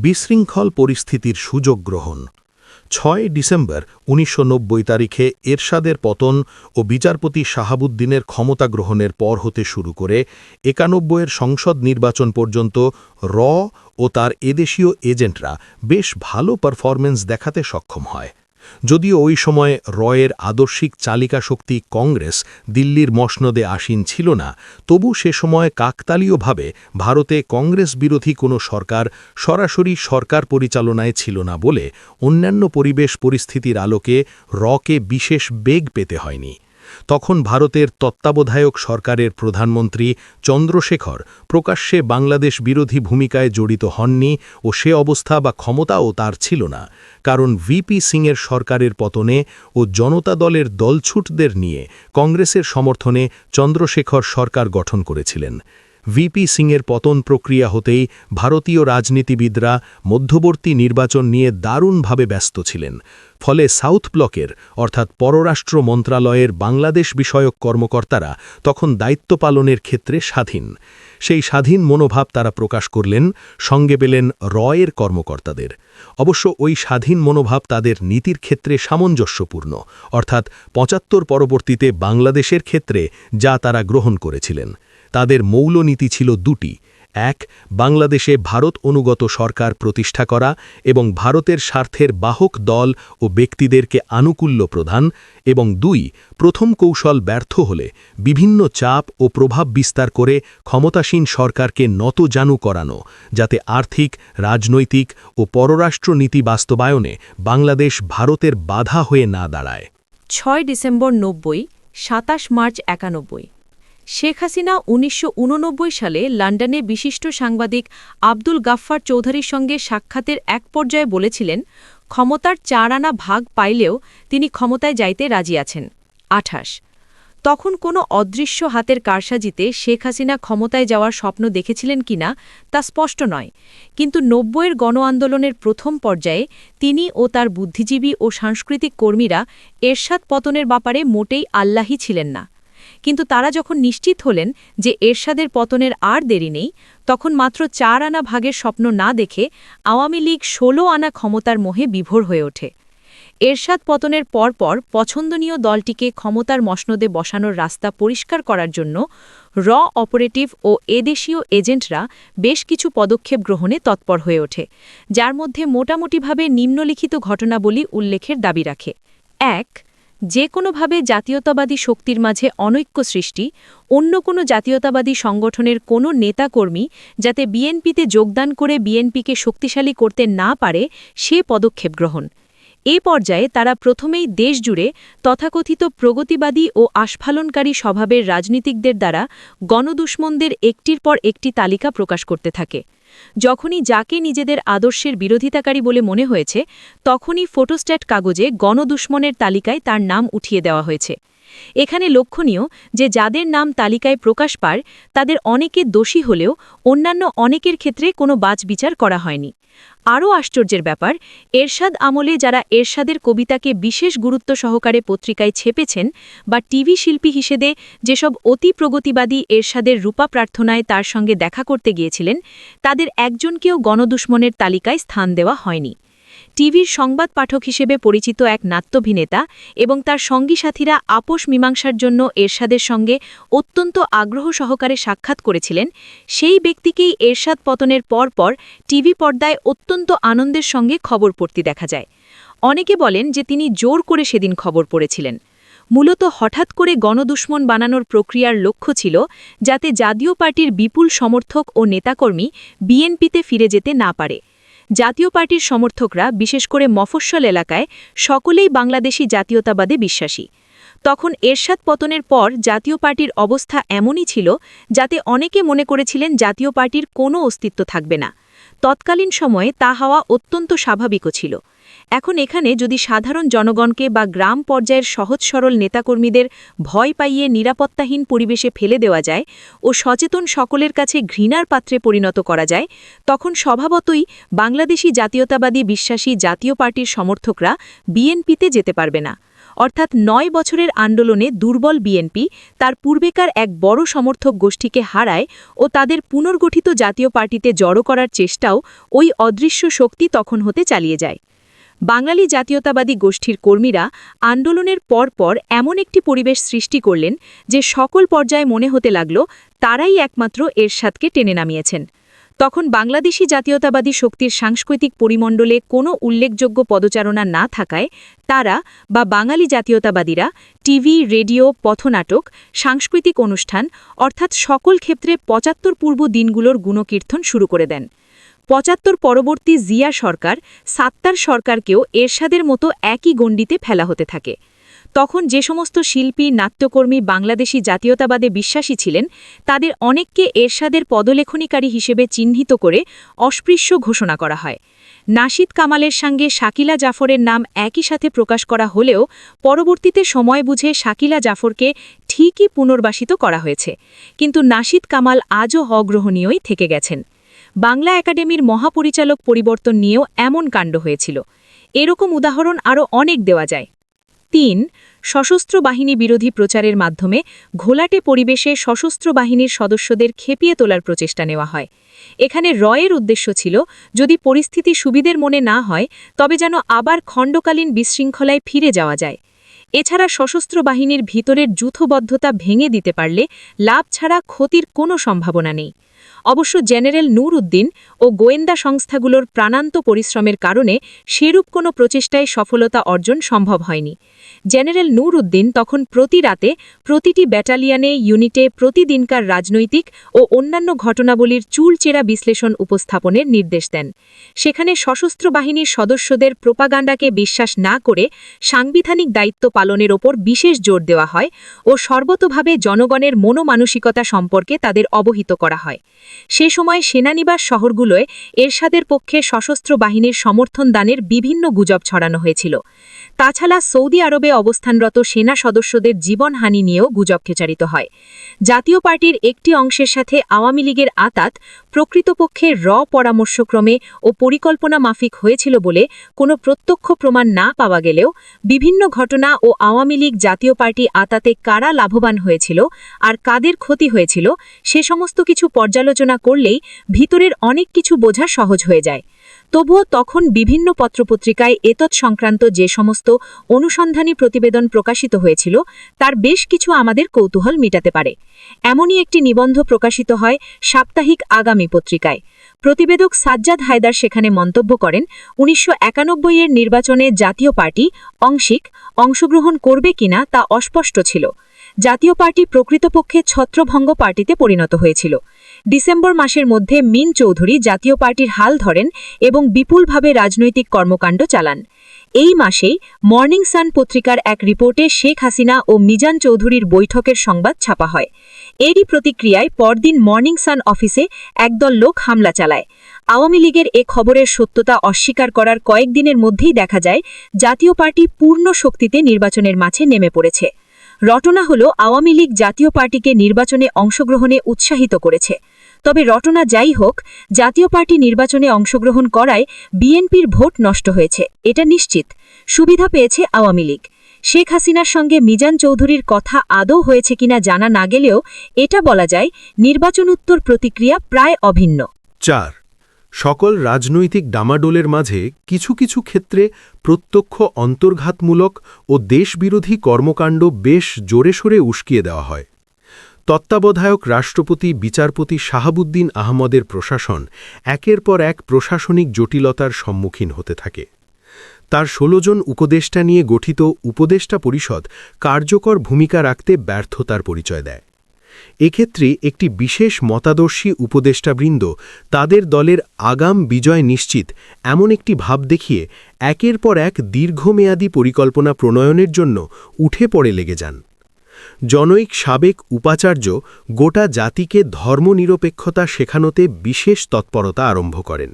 বিশৃঙ্খল পরিস্থিতির সুযোগ গ্রহণ ৬ ডিসেম্বর ১৯৯০ তারিখে এরশাদের পতন ও বিচারপতি শাহাবুদ্দিনের ক্ষমতা গ্রহণের পর হতে শুরু করে ৯১-এর সংসদ নির্বাচন পর্যন্ত র ও তার এদেশীয় এজেন্টরা বেশ ভালো পারফরম্যান্স দেখাতে সক্ষম হয়। যদিও ওই সময়ে রয়ের আদর্শিক চালিকা শক্তি কংগ্রেস দিল্লির মসনদে আসীন ছিল না, তবু সে সময় কাকতালীয়ভাবে ভারতে কংগ্রেস বিরোধী কোনো সরকার সরাসরি সরকার পরিচালনায় ছিল না বলে অন্যান্য পরিবেশ পরিস্থিতির আলোকে রকে বিশেষ বেগ পেতে হয়নি। তখন ভারতের তত্ত্বাবধায়ক সরকারের প্রধানমন্ত্রী চন্দ্রশেখর প্রকাশ্যে বাংলাদেশ বিরোধী ভূমিকায় জড়িত হননি ও সে অবস্থা বা ক্ষমতাও তার ছিল না, কারণ ভিপি সিংয়ের সরকারের পতনে ও জনতা দলের দলছুটদের নিয়ে কংগ্রেসের সমর্থনে চন্দ্রশেখর সরকার গঠন করেছিলেন। ভিপি সিংয়ের পতন প্রক্রিয়া হতেই ভারতীয় রাজনীতিবিদরা মধ্যবর্তী নির্বাচন নিয়ে দারুণভাবে ব্যস্ত ছিলেন। ফলে সাউথ ব্লকের অর্থাৎ পররাষ্ট্র মন্ত্রণালয়ের বাংলাদেশ বিষয়ক কর্মকর্তারা তখন দায়িত্ব পালনের ক্ষেত্রে স্বাধীন। সেই স্বাধীন মনোভাব তারা প্রকাশ করলেন, সঙ্গে পেলেন রয়ের কর্মকর্তাদের। অবশ্য ওই স্বাধীন মনোভাব তাদের নীতির ক্ষেত্রে সামঞ্জস্যপূর্ণ, অর্থাৎ ৭৫ পরবর্তীতে বাংলাদেশের ক্ষেত্রে যা তারা গ্রহণ করেছিলেন। তাদের মৌলনীতি ছিল দুটি: এক, বাংলাদেশে ভারত অনুগত সরকার প্রতিষ্ঠা করা এবং ভারতের স্বার্থের বাহক দল ও ব্যক্তিদেরকে আনুকূল্য প্রদান, এবং দুই, প্রথম কৌশল ব্যর্থ হলে বিভিন্ন চাপ ও প্রভাব বিস্তার করে ক্ষমতাসীন সরকারকে নতজানু করানো, যাতে আর্থিক, রাজনৈতিক ও পররাষ্ট্র নীতি বাস্তবায়নে বাংলাদেশ ভারতের বাধা হয়ে না দাঁড়ায়। ৬ ডিসেম্বর ৯০, ২৭ মার্চ ৯১। শেখ হাসিনা ১৯৮৯ সালে লন্ডনে বিশিষ্ট সাংবাদিক আব্দুল গাফফার চৌধুরীর সঙ্গে সাক্ষাতের এক পর্যায়ে বলেছিলেন, ক্ষমতার ৪ আনা ভাগ পাইলেও তিনি ক্ষমতায় যাইতে রাজি আছেন। ২৮। তখন কোনো অদৃশ্য হাতের কারসাজিতে শেখ হাসিনা ক্ষমতায় যাওয়ার স্বপ্ন দেখেছিলেন কিনা তা স্পষ্ট নয়, কিন্তু ৯০-এর গণ আন্দোলনের প্রথম পর্যায়ে তিনি ও তার বুদ্ধিজীবী ও সাংস্কৃতিক কর্মীরা এরশাদ পতনের ব্যাপারে মোটেই আল্লাহী ছিলেন না। কিন্তু তারা যখন নিশ্চিত হলেন যে এরশাদের পতনের আর দেরি নেই, তখন মাত্র ৪ আনা ভাগের স্বপ্ন না দেখে আওয়ামী লীগ ১৬ আনা ক্ষমতার মোহে বিভোর হয়ে ওঠে। এরশাদ পতনের পরপর পছন্দনীয় দলটিকে ক্ষমতার মসনদে বসানোর রাস্তা পরিষ্কার করার জন্য র অপারেটিভ ও এদেশীয় এজেন্টরা বেশ কিছু পদক্ষেপ গ্রহণে তৎপর হয়ে ওঠে, যার মধ্যে মোটামুটিভাবে নিম্নলিখিত ঘটনাবলী উল্লেখের দাবি রাখে। ১. যে কোনোভাবে জাতীয়তাবাদী শক্তির মাঝে অনৈক্য সৃষ্টি, অন্য কোনো জাতীয়তাবাদী সংগঠনের কোনো নেতাকর্মী যাতে বিএনপিতে যোগদান করে বিএনপিকে শক্তিশালী করতে না পারে সে পদক্ষেপ গ্রহণ। এ পর্যায়ে তারা প্রথমেই দেশজুড়ে তথাকথিত প্রগতিবাদী ও আস্ফালনকারী স্বভাবের রাজনীতিকদের দ্বারা গণদুশ্মনদের একটির পর একটি তালিকা প্রকাশ করতে থাকে। যখনই যাকে নিজেদের আদর্শের বিরোধিতাকারী বলে মনে হয়েছে, তখনই ফটোস্ট্যাট কাগজে গণদুশ্মনের তালিকায় তার নাম উঠিয়ে দেওয়া হয়েছে। এখানে লক্ষণীয় যে যাদের নাম তালিকায় প্রকাশ পায় তাদের অনেকে দোষী হলেও অন্যান্য অনেকের ক্ষেত্রে কোনো বাছবিচার করা হয়নি। আরও আশ্চর্যের ব্যাপার, এরশাদ আমলে যারা এরশাদের কবিতাকে বিশেষ গুরুত্ব সহকারে পত্রিকায় ছেপেছেন বা টিভি শিল্পী হিসেবে যেসব অতি প্রগতিবাদী এরশাদের রূপা প্রার্থনায় তার সঙ্গে দেখা করতে গিয়েছিলেন, তাদের একজনকেও গণদুশ্মনের তালিকায় স্থান দেওয়া হয়নি। টিভির সংবাদ পাঠক হিসেবে পরিচিত এক নাট্যাভিনেতা এবং তার সঙ্গী সাথীরা আপোষ মীমাংসার জন্য এরশাদের সঙ্গে অত্যন্ত আগ্রহ সহকারে সাক্ষাৎ করেছিলেন, সেই ব্যক্তিকেই এরশাদ পতনের পরপর টিভি পর্দায় অত্যন্ত আনন্দের সঙ্গে খবর পড়তে দেখা যায়। অনেকে বলেন যে তিনি জোর করে সেদিন খবর পড়েছিলেন। মূলত হঠাৎ করে গণদুশ্মন বানানোর প্রক্রিয়ার লক্ষ্য ছিল যাতে জাতীয় পার্টির বিপুল সমর্থক ও নেতাকর্মী বিএনপিতে ফিরে যেতে না পারে। জাতীয় পার্টির সমর্থকরা, বিশেষ করে মফস্বল এলাকায়, সকলেই বাংলাদেশি জাতীয়তাবাদে বিশ্বাসী। তখন এরশাদ পতনের পর জাতীয় পার্টির অবস্থা এমনই ছিল যাতে অনেকে মনে করেছিলেন জাতীয় পার্টির কোনো অস্তিত্ব থাকবে না। তৎকালীন সময়ে তা হওয়া অত্যন্ত স্বাভাবিকও ছিল। এখন এখানে যদি সাধারণ জনগণকে বা গ্রাম পর্যায়ের সহজ সরল নেতাকর্মীদের ভয় পাইয়ে নিরাপত্তাহীন পরিবেশে ফেলে দেওয়া যায় ও সচেতন সকলের কাছে ঘৃণার পাত্রে পরিণত করা যায়, তখন স্বভাবতই বাংলাদেশি জাতীয়তাবাদী বিশ্বাসী জাতীয় পার্টির সমর্থকরা বিএনপিতে যেতে পারবে না। অর্থাৎ ৯ বছরের আন্দোলনে দুর্বল বিএনপি তার পূর্বেকার এক বড় সমর্থক গোষ্ঠীকে হারায় ও তাদের পুনর্গঠিত জাতীয় পার্টিতে জড়ো করার চেষ্টাও ওই অদৃশ্য শক্তি তখন হতে চালিয়ে যায়। বাঙালি জাতীয়তাবাদী গোষ্ঠীর কর্মীরা আন্দোলনের পরপর এমন একটি পরিবেশ সৃষ্টি করলেন যে সকল পর্যায়ে মনে হতে লাগল তারাই একমাত্র এরশাদকে টেনে নামিয়েছেন। তখন বাংলাদেশি জাতীয়তাবাদী শক্তির সাংস্কৃতিক পরিমণ্ডলে কোনো উল্লেখযোগ্য পদচারণা না থাকায় তারা বা বাঙালি জাতীয়তাবাদীরা টিভি, রেডিও, পথনাটক, সাংস্কৃতিক অনুষ্ঠান অর্থাৎ সকল ক্ষেত্রে ৭৫ পূর্ব দিনগুলোর গুণকীর্তন শুরু করে দেন। ৭৫ পরবর্তী জিয়া সরকার, সাত্তার সরকারকেও এরশাদের মতো একই গণ্ডিতে ফেলা হতে থাকে। তখন যে সমস্ত শিল্পী, নাট্যকর্মী বাংলাদেশি জাতীয়তাবাদে বিশ্বাসী ছিলেন তাদের অনেককে এরশাদের পদলেখনীকারী হিসেবে চিহ্নিত করে অস্পৃশ্য ঘোষণা করা হয়। নাশিদ কামালের সঙ্গে শাকিলা জাফরের নাম একই সাথে প্রকাশ করা হলেও পরবর্তীতে সময় বুঝে শাকিলা জাফরকে ঠিকই পুনর্বাসিত করা হয়েছে, কিন্তু নাশিদ কামাল আজও অগ্রহণীয়ই থেকে গেছেন। বাংলা একাডেমির মহাপরিচালক পরিবর্তন নিয়েও এমন কাণ্ড হয়েছিল। এরকম উদাহরণ আরও অনেক দেওয়া যায়। ৩. সশস্ত্র বাহিনী বিরোধী প্রচারের মাধ্যমে ঘোলাটে পরিবেশে সশস্ত্র বাহিনীর সদস্যদের খেপিয়ে তোলার প্রচেষ্টা নেওয়া হয়। এখানে রয়ের উদ্দেশ্য ছিল যদি পরিস্থিতি সুবিধের মনে না হয় তবে যেন আবার খণ্ডকালীন বিশৃঙ্খলায় ফিরে যাওয়া যায়। এছাড়া সশস্ত্র বাহিনীর ভিতরের যূথবদ্ধতা ভেঙে দিতে পারলে লাভ ছাড়া ক্ষতির কোনো সম্ভাবনা নেই। অবশ্য জেনারেল নূর উদ্দিন ও গোয়েন্দা সংস্থাগুলোর প্রাণান্ত পরিশ্রমের কারণে সেরূপ কোনো প্রচেষ্টায় সফলতা অর্জন সম্ভব হয়নি। জেনারেল নূর উদ্দিন তখন প্রতি রাতে প্রতিটি ব্যাটালিয়নে, ইউনিটে প্রতিদিনকার রাজনৈতিক ও অন্যান্য ঘটনাবলীর চুলচেরা বিশ্লেষণ উপস্থাপনের নির্দেশ দেন। সেখানে সশস্ত্র বাহিনীর সদস্যদের প্রোপাগান্ডাকে বিশ্বাস না করে সাংবিধানিক দায়িত্ব পালনের ওপর বিশেষ জোর দেওয়া হয় ও সর্বতোভাবে জনগণের মনোমানসিকতা সম্পর্কে তাদের অবহিত করা হয়। সে সময় সেনানিবাস শহরগুলোয় এরশাদের পক্ষে সশস্ত্র বাহিনীর সমর্থন দানের বিভিন্ন গুজব ছড়ানো হয়েছিল। তাছাড়া সৌদি আরবে অবস্থানরত সেনা সদস্যদের জীবনহানি নিয়েও গুজব প্রচারিত হয়। জাতীয় পার্টির একটি অংশের সাথে আওয়ামী লীগের আঁতাত প্রকৃতপক্ষে পরামর্শক্রমে ও পরিকল্পনা মাফিক হয়েছিল বলে কোনো প্রত্যক্ষ প্রমাণ না পাওয়া গেলেও বিভিন্ন ঘটনা ও আওয়ামী লীগ জাতীয় পার্টি আঁতাতে কারা লাভবান হয়েছিল আর কাদের ক্ষতি হয়েছিল সে সমস্ত কিছু পর্যালোচনা করলেই ভিতরের অনেক কিছু বোঝা সহজ হয়ে যায়। তবুও তখন বিভিন্ন পত্রপত্রিকায় এতৎ সংক্রান্ত যে সমস্ত অনুসন্ধানী প্রতিবেদন প্রকাশিত হয়েছিল তার বেশ কিছু আমাদের কৌতূহল মিটাতে পারে। এমনই একটি নিবন্ধ প্রকাশিত হয় সাপ্তাহিক আগামী পত্রিকায়। প্রতিবেদক সাজ্জাদ হায়দার সেখানে মন্তব্য করেন, ১৯৯১-এর নির্বাচনে জাতীয় পার্টি অংশগ্রহণ করবে কিনা তা অস্পষ্ট ছিল। জাতীয় পার্টি প্রকৃতপক্ষে ছত্রভঙ্গ পার্টিতে পরিণত হয়েছিল। ডিসেম্বর মাসের মধ্যে মিন চৌধুরী জাতীয় পার্টির হাল ধরেন এবং বিপুলভাবে রাজনৈতিক কর্মকাণ্ড চালান। এই মাসেই মর্নিং সান পত্রিকার এক রিপোর্টে শেখ হাসিনা ও মিজান চৌধুরীর বৈঠকের সংবাদ ছাপা হয়। এরই প্রতিক্রিয়ায় পরদিন মর্নিং সান অফিসে একদল লোক হামলা চালায়। আওয়ামী লীগের এ খবরের সত্যতা অস্বীকার করার কয়েকদিনের মধ্যেই দেখা যায় জাতীয় পার্টি পূর্ণ শক্তিতে নির্বাচনের মাঝে নেমে পড়েছে। রটনা হল আওয়ামী লীগ জাতীয় পার্টিকে নির্বাচনে অংশগ্রহণে উৎসাহিত করেছে। তবে রটনা যাই হোক, জাতীয় পার্টি নির্বাচনে অংশগ্রহণ করায় বিএনপির ভোট নষ্ট হয়েছে, এটা নিশ্চিত। সুবিধা পেয়েছে আওয়ামী লীগ। শেখ হাসিনার সঙ্গে মিজান চৌধুরীর কথা আদৌ হয়েছে কিনা জানা না গেলেও এটা বলা যায় নির্বাচনোত্তর প্রতিক্রিয়া প্রায় অভিন্ন। ৪. সকল রাজনৈতিক ডামাডোলের মাঝে কিছু কিছু ক্ষেত্রে প্রত্যক্ষ অন্তর্ঘাতমূলক ও দেশবিরোধী কর্মকাণ্ড বেশ জোরেশোরে উস্কিয়ে দেওয়া হয়। তত্ত্বাবধায়ক রাষ্ট্রপতি বিচারপতি শাহাবুদ্দিন আহমদের প্রশাসন একের পর এক প্রশাসনিক জটিলতার সম্মুখীন হতে থাকে। তার ১৬ জন উপদেষ্টা নিয়ে গঠিত উপদেষ্টা পরিষদ কার্যকর ভূমিকা রাখতে ব্যর্থতার পরিচয় দেয়। এক্ষেত্রে একটি বিশেষ মতাদর্শী উপদেষ্টাবৃন্দ তাদের দলের আগাম বিজয় নিশ্চিত এমন একটি ভাব দেখিয়ে একের পর এক দীর্ঘমেয়াদী পরিকল্পনা প্রণয়নের জন্য উঠে পড়ে লেগে যান। জনৈক সাবেক উপাচার্য গোটা জাতিকে ধর্মনিরপেক্ষতা শেখানোতে বিশেষ তৎপরতা আরম্ভ করেন।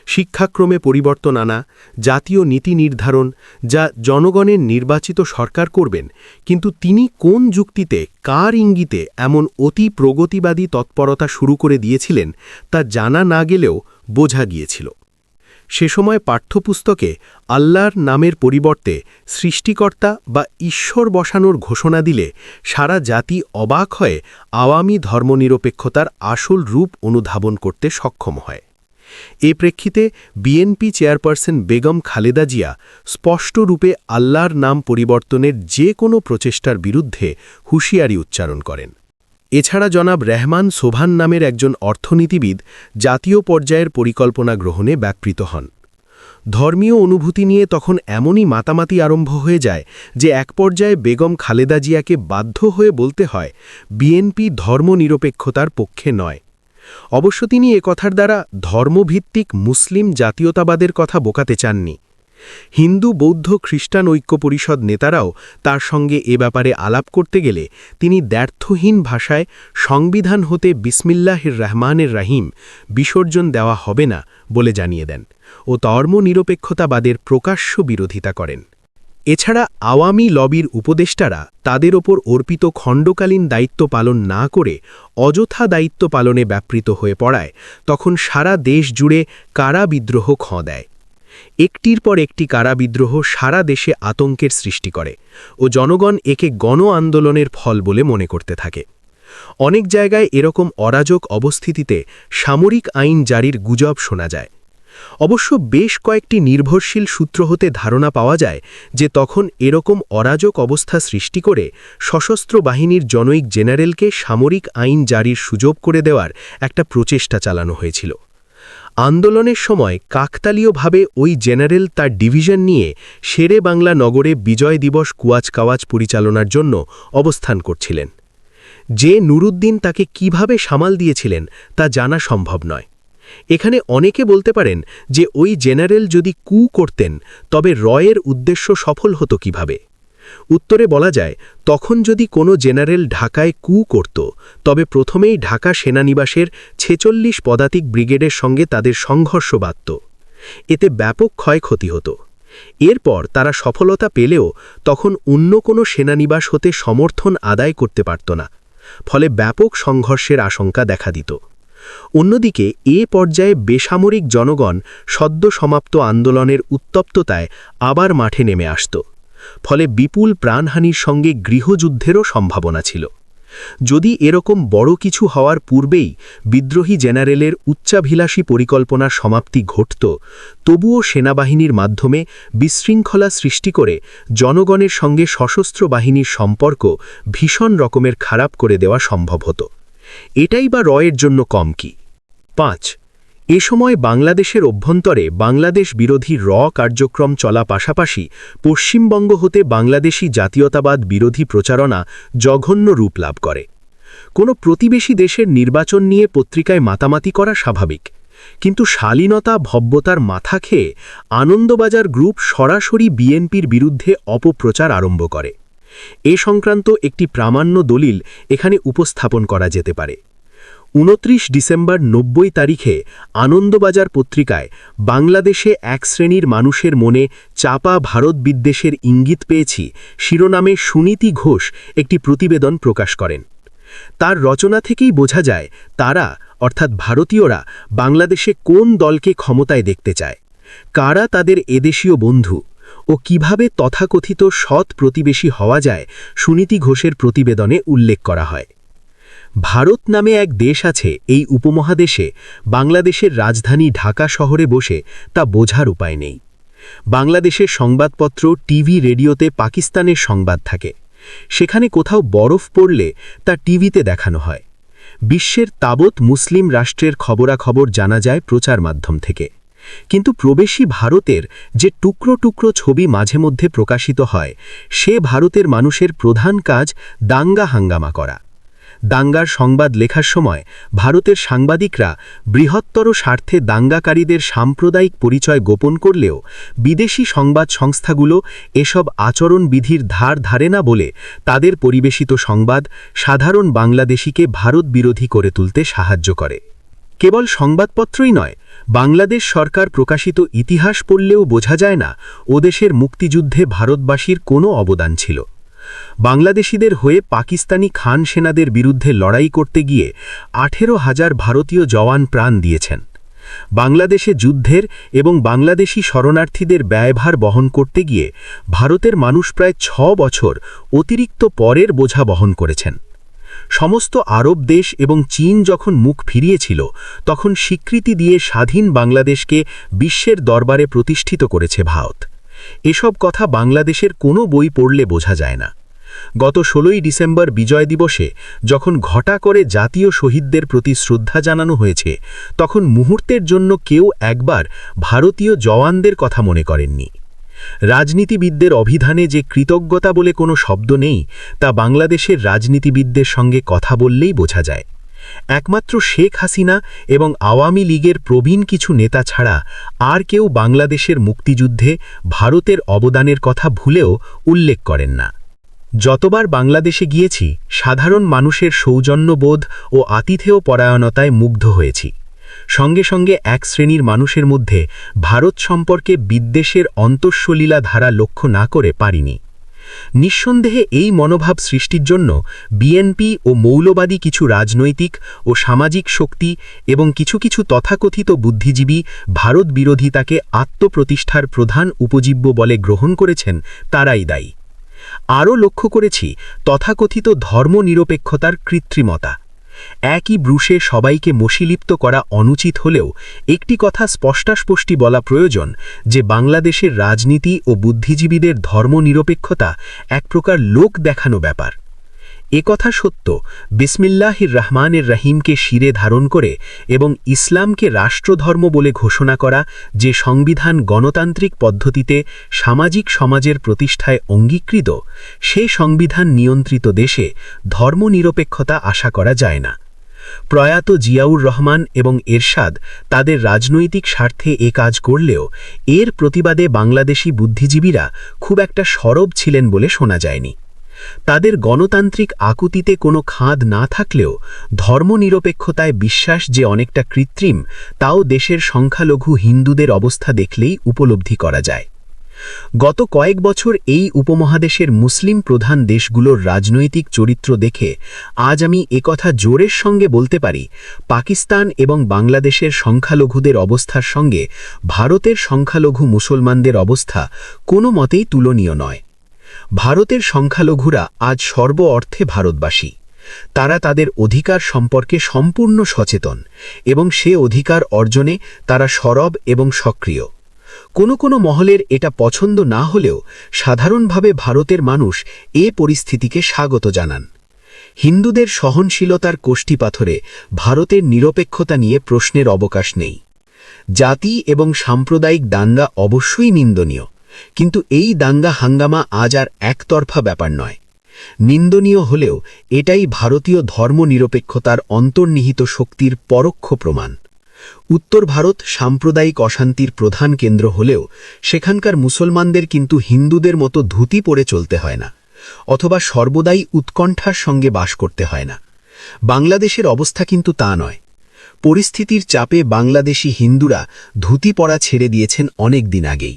শিক্ষাক্রমে পরিবর্তন আনা, জাতীয় নীতি নির্ধারণ, যা জনগণের নির্বাচিত সরকার করবেন, কিন্তু তিনি কোন যুক্তিতে কার ইঙ্গিতে এমন অতি প্রগতিবাদী তৎপরতা শুরু করে দিয়েছিলেন তা জানা না গেলেও বোঝা গিয়েছিল। সে সময় পাঠ্যপুস্তকে আল্লাহর নামের পরিবর্তে সৃষ্টিকর্তা বা ঈশ্বর বসানোর ঘোষণা দিলে সারা জাতি অবাক হয়ে আওয়ামী ধর্মনিরপেক্ষতার আসল রূপ অনুধাবন করতে সক্ষম হয়। এ প্রেক্ষিতে বিএনপি চেয়ারপারসন বেগম খালেদা জিয়া স্পষ্টরূপে আল্লাহর নাম পরিবর্তনের যে কোনো প্রচেষ্টার বিরুদ্ধে হুঁশিয়ারি উচ্চারণ করেন। এছাড়া জনাব রেহমান সোভান নামের একজন অর্থনীতিবিদ জাতীয় পর্যায়ের পরিকল্পনা গ্রহণে ব্যাপৃত হন। ধর্মীয় অনুভূতি নিয়ে তখন এমনই মাতামাতি আরম্ভ হয়ে যায় যে এক পর্যায়ে বেগম খালেদা জিয়াকে বাধ্য হয়ে বলতে হয় বিএনপি ধর্মনিরপেক্ষতার পক্ষে নয়। অবশ্য তিনি একথার দ্বারা ধর্মভিত্তিক মুসলিম জাতীয়তাবাদের কথা বোকাতে চাননি। হিন্দু বৌদ্ধ খ্রিস্টান ঐক্য পরিষদ নেতারাও তার সঙ্গে এ ব্যাপারে আলাপ করতে গেলে তিনি দ্ব্যর্থহীন ভাষায় সংবিধান হতে বিসমিল্লাহির রহমানের রাহিম বিসর্জন দেওয়া হবে না বলে জানিয়ে দেন ও ধর্মনিরপেক্ষতাবাদের প্রকাশ্য বিরোধিতা করেন। এছাড়া আওয়ামী লবির উপদেষ্টারা তাদের ওপর অর্পিত খণ্ডকালীন দায়িত্ব পালন না করে অযথা দায়িত্ব পালনে ব্যাপৃত হয়ে পড়ায় তখন সারা দেশ জুড়ে কারা বিদ্রোহ খঁ দেয়। একটির পর একটি কারা বিদ্রোহ সারা দেশে আতঙ্কের সৃষ্টি করে ও জনগণ একে গণ আন্দোলনের ফল বলে মনে করতে থাকে। অনেক জায়গায় এরকম অরাজক অবস্থিতিতে সামরিক আইন জারির গুজব শোনা যায়। অবশ্য বেশ কয়েকটি নির্ভরশীল সূত্র হতে ধারণা পাওয়া যায় যে তখন এরকম অরাজক অবস্থা সৃষ্টি করে সশস্ত্র বাহিনীর জনৈক জেনারেলকে সামরিক আইন জারির সুযোগ করে দেওয়ার একটা প্রচেষ্টা চালানো হয়েছিল। আন্দোলনের সময় কাকতালীয়ভাবে ওই জেনারেল তার ডিভিশন নিয়ে শেরে বাংলা নগরে বিজয় দিবস কুয়াজকাওয়াজ পরিচালনার জন্য অবস্থান করছিলেন। যে নুরুদ্দিন তাকে কিভাবে সামাল দিয়েছিলেন তা জানা সম্ভব নয়। এখানে অনেকে বলতে পারেন যে ওই জেনারেল যদি কু করতেন তবে রয়ের উদ্দেশ্য সফল হতো কিভাবে। উত্তরে বলা যায়, তখন যদি কোনো জেনারেল ঢাকায় কু করত তবে প্রথমেই ঢাকা সেনানিবাসের ৪৬ পদাতিক ব্রিগেডের সঙ্গে তাদের সংঘর্ষ বাধত। এতে ব্যাপক ক্ষয়ক্ষতি হতো। এরপর তারা সফলতা পেলেও তখন অন্য কোনো সেনানিবাস হতে সমর্থন আদায় করতে পারত না, ফলে ব্যাপক সংঘর্ষের আশঙ্কা দেখা দিত। অন্যদিকে এ পর্যায়ে বেসামরিক জনগণ সদ্য সমাপ্ত আন্দোলনের উত্তপ্ততায় আবার মাঠে নেমে আসত, ফলে বিপুল প্রাণহানির সঙ্গে গৃহযুদ্ধেরও সম্ভাবনা ছিল। যদি এরকম বড় কিছু হওয়ার পূর্বেই বিদ্রোহী জেনারেলের উচ্চাভিলাষী পরিকল্পনার সমাপ্তি ঘটত, তবুও সেনাবাহিনীর মাধ্যমে বিশৃঙ্খলা সৃষ্টি করে জনগণের সঙ্গে সশস্ত্র বাহিনীর সম্পর্ক ভীষণ রকমের খারাপ করে দেওয়া সম্ভব হতো। এটাই বা রয়ের জন্য কম কি? ৫. এ সময় বাংলাদেশের অভ্যন্তরে বাংলাদেশ বিরোধী কার্যক্রম চলা পাশাপাশি পশ্চিমবঙ্গ হতে বাংলাদেশী জাতীয়তাবাদ বিরোধী প্রচারণা জঘন্য রূপ লাভ করে। কোনো প্রতিবেশী দেশের নির্বাচন নিয়ে পত্রিকায় মাতামাতি করা স্বাভাবিক, কিন্তু শালীনতা ভব্যতার মাথা খেয়ে আনন্দবাজার গ্রুপ সরাসরি বিএনপির বিরুদ্ধে অপপ্রচার আরম্ভ করে। এ সংক্রান্ত একটি প্রামাণ্য দলিল এখানে উপস্থাপন করা যেতে পারে। ২৯ ডিসেম্বর ৯০ তারিখে আনন্দবাজার পত্রিকায় বাংলাদেশে এক শ্রেণীর মানুষের মনে চাপা ভারত বিদ্বেষের ইঙ্গিত পেয়েছি শিরোনামে সুনীতি ঘোষ একটি প্রতিবেদন প্রকাশ করেন। তার রচনা থেকেই বোঝা যায় তারা অর্থাৎ ভারতীয়রা বাংলাদেশে কোন দলকে ক্ষমতায় দেখতে চায়, কারা তাদের এদেশীয় বন্ধু ও কিভাবে তথাকথিত সৎ প্রতিবেশী হওয়া যায় সুনীতি ঘোষের প্রতিবেদনে উল্লেখ করা হয়। ভারত নামে এক দেশ আছে এই উপমহাদেশে, বাংলাদেশের রাজধানী ঢাকা শহরে বসে তা বোঝার উপায় নেই। বাংলাদেশের সংবাদপত্র টিভি রেডিওতে পাকিস্তানের সংবাদ থাকে, সেখানে কোথাও বরফ পড়লে তা টিভিতে দেখানো হয়। বিশ্বের তাবৎ মুসলিম রাষ্ট্রের খবরাখবর জানা যায় প্রচার মাধ্যম থেকে, কিন্তু প্রবেশী ভারতের যে টুকরো টুকরো ছবি মাঝে মধ্যে প্রকাশিত হয়, সে ভারতের মানুষের প্রধান কাজ দাঙ্গা হাঙ্গামা করা। দাঙ্গার সংবাদ লেখার সময় ভারতের সাংবাদিকরা বৃহত্তর স্বার্থে দাঙ্গাকারীদের সাম্প্রদায়িক পরিচয় গোপন করলেও বিদেশি সংবাদ সংস্থাগুলো এসব আচরণবিধির ধার ধারে না বলে তাদের পরিবেশিত সংবাদ সাধারণ বাংলাদেশিকে ভারত বিরোধী করে তুলতে সাহায্য করে। কেবল সংবাদপত্রই নয়, বাংলাদেশ সরকার প্রকাশিত ইতিহাস পড়লেও বোঝা যায় না ওদেশের মুক্তিযুদ্ধে ভারতবাসীর কোনো অবদান ছিল। বাংলাদেশিদের হয়ে পাকিস্তানি খান সেনাদের বিরুদ্ধে লড়াই করতে গিয়ে ১৮,০০০ ভারতীয় জওয়ান প্রাণ দিয়েছেন। বাংলাদেশে যুদ্ধের এবং বাংলাদেশি শরণার্থীদের ব্যয়ভার বহন করতে গিয়ে ভারতের মানুষ প্রায় ৬ বছর অতিরিক্ত পরের বোঝা বহন করেছেন। সমস্ত আরব দেশ এবং চীন যখন মুখ ফিরিয়েছিল তখন স্বীকৃতি দিয়ে স্বাধীন বাংলাদেশকে বিশ্বের দরবারে প্রতিষ্ঠিত করেছে ভারত। এসব কথা বাংলাদেশের কোনো বই পড়লে বোঝা যায় না। গত ১৬ই ডিসেম্বর বিজয় দিবসে যখন ঘটা করে জাতীয় শহীদদের প্রতি শ্রদ্ধা জানানো হয়েছে তখন মুহূর্তের জন্য কেউ একবার ভারতীয় জওয়ানদের কথা মনে করেননি। রাজনীতিবিদদের অভিধানে যে কৃতজ্ঞতা বলে কোনো শব্দ নেই তা বাংলাদেশের রাজনীতিবিদদের সঙ্গে কথা বললেই বোঝা যায়। একমাত্র শেখ হাসিনা এবং আওয়ামী লীগের প্রবীণ কিছু নেতা ছাড়া আর কেউ বাংলাদেশের মুক্তিযুদ্ধে ভারতের অবদানের কথা ভুলেও উল্লেখ করেন না। যতবার বাংলাদেশে গিয়েছি সাধারণ মানুষের সৌজন্যবোধ ও আতিথেয় পরায়ণতায় মুগ্ধ হয়েছি। সঙ্গে সঙ্গে এক শ্রেণীর মানুষের মধ্যে ভারত সম্পর্কে বিদ্বেষের অন্তঃসলীলা ধারা লক্ষ্য না করে পারিনি। নিঃসন্দেহে এই মনোভাব সৃষ্টির জন্য বিএনপি ও মৌলবাদী কিছু রাজনৈতিক ও সামাজিক শক্তি এবং কিছু কিছু তথাকথিত বুদ্ধিজীবী ভারত বিরোধিতাকে আত্মপ্রতিষ্ঠার প্রধান উপজীব্য বলে গ্রহণ করেছেন, তারাই দায়ী। আরও লক্ষ্য করেছি তথাকথিত ধর্মনিরপেক্ষতার কৃত্রিমতা। একই ব্রুশে সবাইকে মশিলিপ্ত করা অনুচিত হলেও একটি কথা স্পষ্টাস্পষ্টি বলা প্রয়োজন যে বাংলাদেশের রাজনীতি ও বুদ্ধিজীবীদের ধর্মনিরপেক্ষতা এক প্রকার লোক দেখানো ব্যাপার। একথা সত্য, বিসমিল্লাহির রহমানির রহিমকে শিরে ধারণ করে এবং ইসলামকে রাষ্ট্রধর্ম বলে ঘোষণা করা যে সংবিধান গণতান্ত্রিক পদ্ধতিতে সামাজিক সমাজের প্রতিষ্ঠায় অঙ্গীকৃত, সে সংবিধান নিয়ন্ত্রিত দেশে ধর্মনিরপেক্ষতা আশা করা যায় না। প্রয়াত জিয়াউর রহমান এবং এরশাদ তাদের রাজনৈতিক স্বার্থে এ কাজ করলেও এর প্রতিবাদে বাংলাদেশি বুদ্ধিজীবীরা খুব একটা সরব ছিলেন বলে শোনা যায়নি। তাদের গণতান্ত্রিক আকুতিতে কোনো খাদ না থাকলেও ধর্মনিরপেক্ষতায় বিশ্বাস যে অনেকটা কৃত্রিম তাও দেশের সংখ্যালঘু হিন্দুদের অবস্থা দেখলেই উপলব্ধি করা যায়। গত কয়েক বছর এই উপমহাদেশের মুসলিম প্রধান দেশগুলোর রাজনৈতিক চরিত্র দেখে আজ আমি একথা জোরের সঙ্গে বলতে পারি, পাকিস্তান এবং বাংলাদেশের সংখ্যালঘুদের অবস্থার সঙ্গে ভারতের সংখ্যালঘু মুসলমানদের অবস্থা কোনো মতেই তুলনীয় নয়। ভারতের সংখ্যালঘুরা আজ সর্ব অর্থে ভারতবাসী। তারা তাদের অধিকার সম্পর্কে সম্পূর্ণ সচেতন এবং সে অধিকার অর্জনে তারা সরব এবং সক্রিয়। কোনো কোনো মহলের এটা পছন্দ না হলেও সাধারণভাবে ভারতের মানুষ এ পরিস্থিতিকে স্বাগত জানান। হিন্দুদের সহনশীলতার কোষ্ঠীপাথরে ভারতের নিরপেক্ষতা নিয়ে প্রশ্নের অবকাশ নেই। জাতি এবং সাম্প্রদায়িক দাঙ্গা অবশ্যই নিন্দনীয়, কিন্তু এই দাঙ্গা হাঙ্গামা আজ আর একতরফা ব্যাপার নয়। নিন্দনীয় হলেও এটাই ভারতীয় ধর্মনিরপেক্ষতার অন্তর্নিহিত শক্তির পরোক্ষ প্রমাণ। উত্তর ভারত সাম্প্রদায়িক অশান্তির প্রধান কেন্দ্র হলেও সেখানকার মুসলমানদের কিন্তু হিন্দুদের মতো ধুতি পরে চলতে হয় না, অথবা সর্বদাই উৎকণ্ঠার সঙ্গে বাস করতে হয় না। বাংলাদেশের অবস্থা কিন্তু তা নয়। পরিস্থিতির চাপে বাংলাদেশি হিন্দুরা ধুতি পরা ছেড়ে দিয়েছেন অনেক দিন আগেই।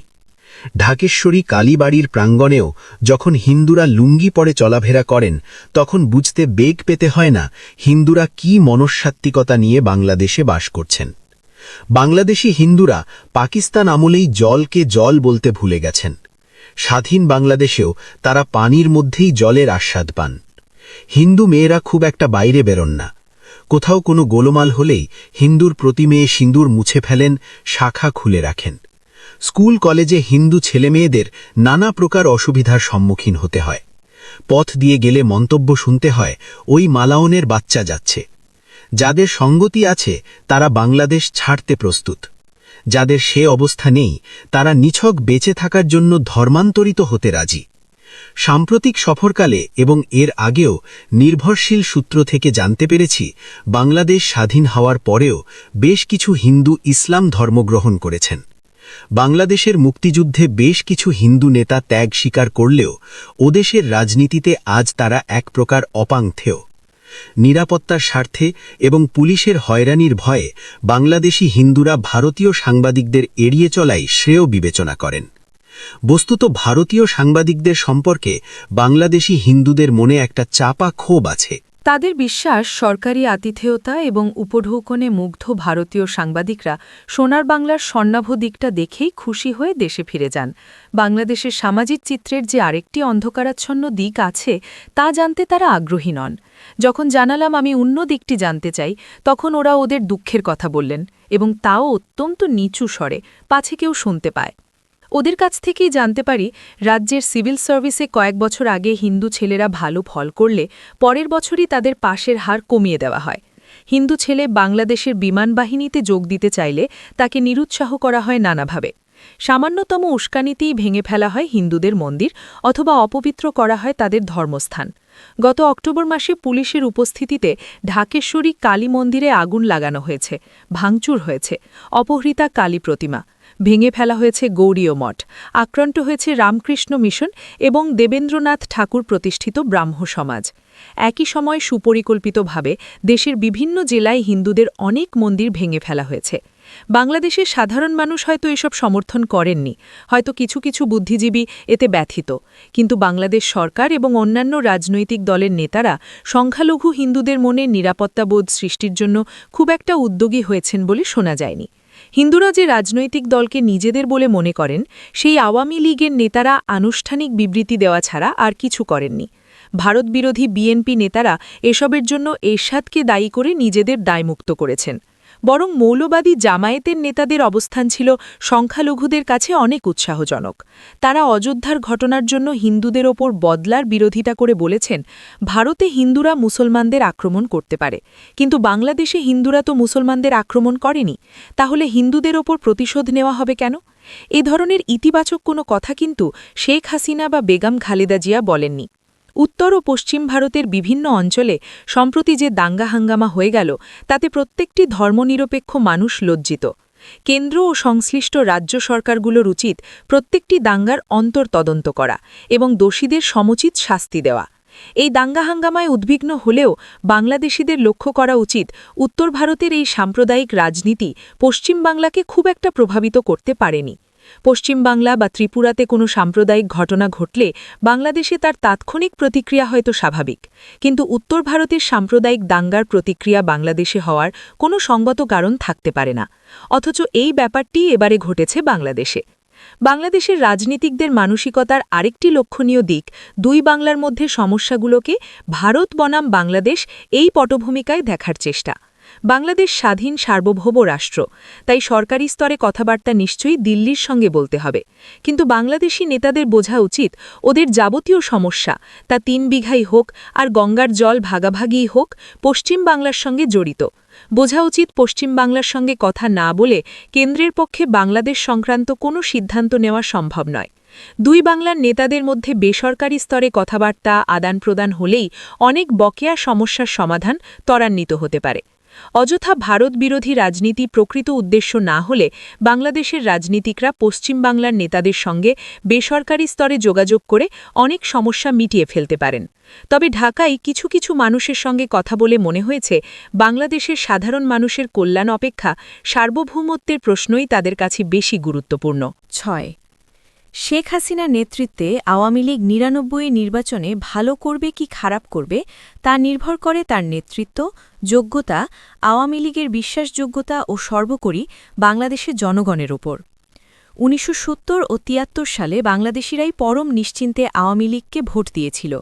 ঢাকেশ্বরী কালীবাড়ির প্রাঙ্গণেও যখন হিন্দুরা লুঙ্গি পরে চলাফেরা করেন তখন বুঝতে বেগ পেতে হয় না হিন্দুরা কি মনস্তাত্ত্বিকতা নিয়ে বাংলাদেশে বাস করছেন। বাংলাদেশি হিন্দুরা পাকিস্তান আমলেই জলকে জল বলতে ভুলে গেছেন। স্বাধীন বাংলাদেশেও তারা পানির মধ্যেই জলের আস্বাদ পান। হিন্দু মেয়েরা খুব একটা বাইরে বেরোন না। কোথাও কোনো গোলমাল হলেই হিন্দুর প্রতি মেয়ে সিঁদুর মুছে ফেলেন, শাখা খুলে রাখেন। স্কুল কলেজে হিন্দু ছেলেমেয়েদের নানা প্রকার অসুবিধার সম্মুখীন হতে হয়। পথ দিয়ে গেলে মন্তব্য শুনতে হয়, ওই মালাওনের বাচ্চা যাচ্ছে। যাদের সঙ্গতি আছে তারা বাংলাদেশ ছাড়তে প্রস্তুত। যাদের সে অবস্থা নেই তারা নিছক বেঁচে থাকার জন্য ধর্মান্তরিত হতে রাজি। সাম্প্রতিক সফরকালে এবং এর আগেও নির্ভরশীল সূত্র থেকে জানতে পেরেছি বাংলাদেশ স্বাধীন হওয়ার পরেও বেশ কিছু হিন্দু ইসলাম ধর্মগ্রহণ করেছেন। বাংলাদেশের মুক্তিযুদ্ধে বেশ কিছু হিন্দু নেতা ত্যাগ স্বীকার করলেও ওদেশের রাজনীতিতে আজ তারা এক প্রকার অপাংথেয়। নিরাপত্তার স্বার্থে এবং পুলিশের হয়রানির ভয়ে বাংলাদেশি হিন্দুরা ভারতীয় সাংবাদিকদের এড়িয়ে চলাই শ্রেয় বিবেচনা করেন। বস্তুত ভারতীয় সাংবাদিকদের সম্পর্কে বাংলাদেশি হিন্দুদের মনে একটা চাপা ক্ষোভ আছে। তাদের বিশ্বাস সরকারি আতিথেয়তা এবং উপঢৌকনে মুগ্ধ ভারতীয় সাংবাদিকরা সোনার বাংলার স্বর্ণাভ দিকটা দেখেই খুশি হয়ে দেশে ফিরে যান। বাংলাদেশের সামাজিক চিত্রের যে আরেকটি অন্ধকারাচ্ছন্ন দিক আছে তা জানতে তারা আগ্রহী নন। যখন জানালাম আমি অন্য দিকটি জানতে চাই, তখন ওরা ওদের দুঃখের কথা বললেন, এবং তাও অত্যন্ত নিচু স্বরে, পাছে কেউ শুনতে পায়। ওদের কাছ থেকেই জানতে পারি রাজ্যের সিভিল সার্ভিসে কয়েক বছর আগে হিন্দু ছেলেরা ভালো ফল করলে পরের বছরই তাদের পাশের হার কমিয়ে দেওয়া হয়। হিন্দু ছেলে বাংলাদেশের বিমান বাহিনীতে যোগ দিতে চাইলে তাকে নিরুৎসাহ করা হয় নানাভাবে। সামান্যতম উস্কানিতেই ভেঙে ফেলা হয় হিন্দুদের মন্দির অথবা অপবিত্র করা হয় তাদের ধর্মস্থান। গত অক্টোবর মাসে পুলিশের উপস্থিতিতে ঢাকেশ্বরী কালী মন্দিরে আগুন লাগানো হয়েছে, ভাঙচুর হয়েছে, অপহৃতা কালী প্রতিমা, ভেঙে ফেলা হয়েছে গৌড়ীয় মঠ, আক্রান্ত হয়েছে রামকৃষ্ণ মিশন এবং দেবেন্দ্রনাথ ঠাকুর প্রতিষ্ঠিত ব্রাহ্ম সমাজ। একই সময় সুপরিকল্পিতভাবে দেশের বিভিন্ন জেলায় হিন্দুদের অনেক মন্দির ভেঙে ফেলা হয়েছে। বাংলাদেশের সাধারণ মানুষ হয়তো এসব সমর্থন করেননি, হয়তো কিছু কিছু বুদ্ধিজীবী এতে ব্যথিত, কিন্তু বাংলাদেশ সরকার এবং অন্যান্য রাজনৈতিক দলের নেতারা সংখ্যালঘু হিন্দুদের মনে নিরাপত্তাবোধ সৃষ্টির জন্য খুব একটা উদ্যোগী হয়েছেন বলে শোনা যায়নি। হিন্দুরা যে রাজনৈতিক দলকে নিজেদের বলে মনে করেন, সেই আওয়ামী লীগের নেতারা আনুষ্ঠানিক বিবৃতি দেওয়া ছাড়া আর কিছু করেননি। ভারতবিরোধী বিএনপি নেতারা এসবের জন্য এরশাদকে দায়ী করে নিজেদের দায়মুক্ত করেছেন। বরং মৌলবাদী জামায়াতের নেতাদের অবস্থান ছিল সংখ্যালঘুদের কাছে অনেক উৎসাহজনক। তারা অযোধ্যার ঘটনার জন্য হিন্দুদের ওপর বদলার বিরোধিতা করে বলেছেন, ভারতে হিন্দুরা মুসলমানদের আক্রমণ করতে পারে, কিন্তু বাংলাদেশে হিন্দুরা তো মুসলমানদের আক্রমণ করেনি, তাহলে হিন্দুদের ওপর প্রতিশোধ নেওয়া হবে কেন? এ ধরনের ইতিবাচক কোনো কথা কিন্তু শেখ হাসিনা বা বেগম খালেদা জিয়া বলেননি। উত্তর ও পশ্চিম ভারতের বিভিন্ন অঞ্চলে সম্প্রতি যে দাঙ্গা হাঙ্গামা হয়ে গেল, তাতে প্রত্যেকটি ধর্মনিরপেক্ষ মানুষ লজ্জিত। কেন্দ্র ও সংশ্লিষ্ট রাজ্য সরকারগুলোর উচিত প্রত্যেকটি দাঙ্গার অন্তর্তদন্ত করা এবং দোষীদের সমুচিত শাস্তি দেওয়া। এই দাঙ্গা হাঙ্গামায় উদ্বিগ্ন হলেও বাংলাদেশিদের লক্ষ্য করা উচিত, উত্তর ভারতের এই সাম্প্রদায়িক রাজনীতি পশ্চিম বাংলাকে খুব একটা প্রভাবিত করতে পারেনি। পশ্চিম বাংলা বা ত্রিপুরাতে কোনো সাম্প্রদায়িক ঘটনা ঘটলে বাংলাদেশে তার তাৎক্ষণিক প্রতিক্রিয়া হয়তো স্বাভাবিক, কিন্তু উত্তর ভারতের সাম্প্রদায়িক দাঙ্গার প্রতিক্রিয়া বাংলাদেশে হওয়ার কোনো সঙ্গত কারণ থাকতে পারে না। অথচ এই ব্যাপারটি এবারে ঘটেছে বাংলাদেশে। বাংলাদেশের রাজনীতিকদের মানসিকতার আরেকটি লক্ষণীয় দিক, দুই বাংলার মধ্যে সমস্যাগুলোকে ভারত বনাম বাংলাদেশ এই পটভূমিকায় দেখার চেষ্টা। বাংলাদেশ স্বাধীন সার্বভৌম রাষ্ট্র, তাই সরকারি স্তরে কথাবার্তা নিশ্চয়ই দিল্লির সঙ্গে বলতে হবে, কিন্তু বাংলাদেশি নেতাদের বোঝা উচিত ওদের যাবতীয় সমস্যা, তা ৩ বিঘাই হোক আর গঙ্গার জল ভাগাভাগিই হোক, পশ্চিম বাংলার সঙ্গে জড়িত। বোঝা উচিত পশ্চিম বাংলার সঙ্গে কথা না বলে কেন্দ্রের পক্ষে বাংলাদেশ সংক্রান্ত কোনো সিদ্ধান্ত নেওয়া সম্ভব নয়। দুই বাংলার নেতাদের মধ্যে বেসরকারি স্তরে কথাবার্তা আদান প্রদান হলেই অনেক বকেয়া সমস্যার সমাধান ত্বরান্বিত হতে পারে। অযথা ভারত বিরোধী রাজনীতি প্রকৃত উদ্দেশ্য না হলে বাংলাদেশের রাজনীতিকরা পশ্চিম বাংলার নেতাদের সঙ্গে বেসরকারি স্তরে যোগাযোগ করে অনেক সমস্যা মিটিয়ে ফেলতে পারেন। তবে ঢাকায় কিছু কিছু মানুষের সঙ্গে কথা বলে মনে হয়েছে, বাংলাদেশের সাধারণ মানুষের কল্যাণ অপেক্ষা সার্বভৌমত্বের প্রশ্নই তাদের কাছে বেশি গুরুত্বপূর্ণ। 6. শেখ হাসিনার নেতৃত্বে আওয়ামী লীগ ৯৯ নির্বাচনে ভালো করবে কি খারাপ করবে তা নির্ভর করে তার নেতৃত্ব, যোগ্যতা, আওয়ামী লীগের বিশ্বাসযোগ্যতা ও সর্বোপরি বাংলাদেশের জনগণের ওপর। ১৯৭০ ও ৭৩ সালে বাংলাদেশিরাই পরম নিশ্চিন্তে আওয়ামী লীগকে ভোট দিয়েছিল।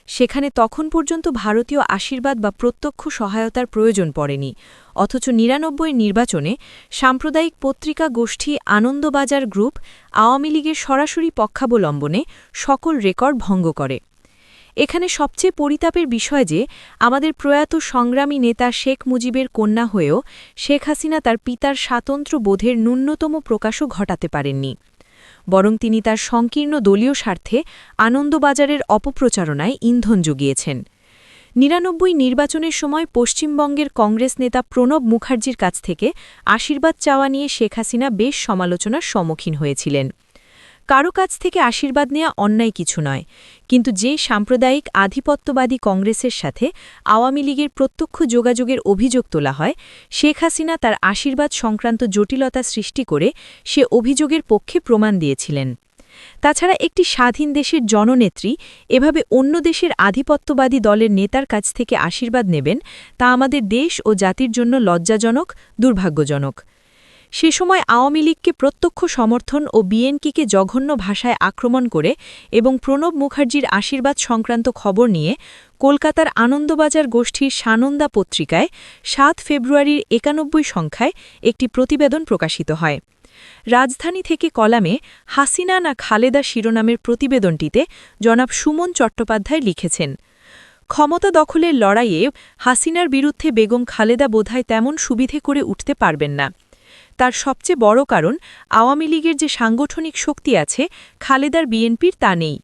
সেখানে তখন পর্যন্ত ভারতীয় আশীর্বাদ বা প্রত্যক্ষ সহায়তার প্রয়োজন পড়েনি। অথচ ৯৯ নির্বাচনে সাম্প্রদায়িক পত্রিকা গোষ্ঠী আনন্দবাজার গ্রুপ আওয়ামী লীগের সরাসরি পক্ষাবলম্বনে সকল রেকর্ড ভঙ্গ করে। এখানে সবচেয়ে পরিতাপের বিষয় যে আমাদের প্রয়াত সংগ্রামী নেতা শেখ মুজিবের কন্যা হয়েও শেখ হাসিনা তার পিতার স্বাতন্ত্র্য বোধের ন্যূনতম প্রকাশও ঘটাতে পারেননি, বরং তিনি তার সংকীর্ণ দলীয় স্বার্থে আনন্দবাজারের অপপ্রচারণায় ইন্ধন জুগিয়েছেন। ৯৯ নির্বাচনের সময় পশ্চিমবঙ্গের কংগ্রেস নেতা প্রণব মুখার্জির কাছ থেকে আশীর্বাদ চাওয়া নিয়ে শেখ হাসিনা বেশ সমালোচনার সম্মুখীন হয়েছিলেন। কারো কাছ থেকে আশীর্বাদ নেওয়া অন্যায় কিছু নয়, কিন্তু যে সাম্প্রদায়িক আধিপত্যবাদী কংগ্রেসের সাথে আওয়ামী লীগের প্রত্যক্ষ যোগাযোগের অভিযোগ তোলা হয়, শেখ হাসিনা তার আশীর্বাদ সংক্রান্ত জটিলতা সৃষ্টি করে সে অভিযোগের পক্ষে প্রমাণ দিয়েছিলেন। তাছাড়া একটি স্বাধীন দেশের জননেত্রী এভাবে অন্য দেশের আধিপত্যবাদী দলের নেতার কাছ থেকে আশীর্বাদ নেবেন তা আমাদের দেশ ও জাতির জন্য লজ্জাজনক, দুর্ভাগ্যজনক। সে সময় আওয়ামী লীগকে প্রত্যক্ষ সমর্থন ও বিএনপিকে জঘন্য ভাষায় আক্রমণ করে এবং প্রণব মুখার্জির আশীর্বাদ সংক্রান্ত খবর নিয়ে কলকাতার আনন্দবাজার গোষ্ঠীর সানন্দা পত্রিকায় ৭ ফেব্রুয়ারির ৯১ সংখ্যায় একটি প্রতিবেদন প্রকাশিত হয়। রাজধানী থেকে কলামে হাসিনা না খালেদা শিরোনামের প্রতিবেদনটিতে জনাব সুমন চট্টোপাধ্যায় লিখেছেন, ক্ষমতা দখলের লড়াইয়ে হাসিনার বিরুদ্ধে বেগম খালেদা বোধহয় তেমন সুবিধে করে উঠতে পারবেন না। তার সবচেয়ে বড় কারণ আওয়ামী লীগের যে সাংগঠনিক শক্তি আছে খালেদার বিএনপির তা নেই।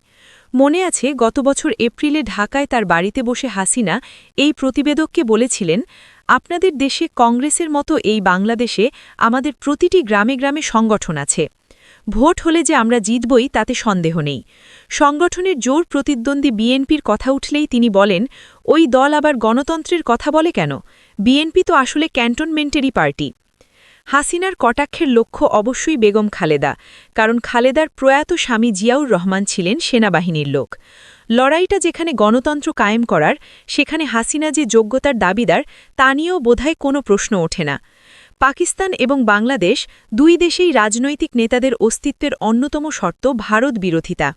মনে আছে গত বছর এপ্রিলে ঢাকায় তার বাড়িতে বসে হাসিনা এই প্রতিবেদককে বলেছিলেন, আপনাদের দেশে কংগ্রেসের মতো এই বাংলাদেশে আমাদের প্রতিটি গ্রামে গ্রামে সংগঠন আছে। ভোট হলে যে আমরা জিতবই তাতে সন্দেহ নেই। সংগঠনের জোর প্রতিদ্বন্দ্বী বিএনপির কথা উঠলেই তিনি বলেন, ওই দল আবার গণতন্ত্রের কথা বলে কেন? বিএনপি তো আসলে ক্যান্টনমেন্টেরই পার্টি। হাসিনার কটাক্ষের লক্ষ্য অবশ্যই বেগম খালেদা, কারণ খালেদার প্রয়াত স্বামী জিয়াউর রহমান ছিলেন সেনাবাহিনীর লোক। লড়াইটা যেখানে গণতন্ত্র কায়েম করার, সেখানে হাসিনা যে যোগ্যতার দাবিদার তা নিয়েও বোধহয় কোনো প্রশ্ন ওঠে না। পাকিস্তান এবং বাংলাদেশ দুই দেশেই রাজনৈতিক নেতাদের অস্তিত্বের অন্যতম শর্ত ভারত বিরোধিতা।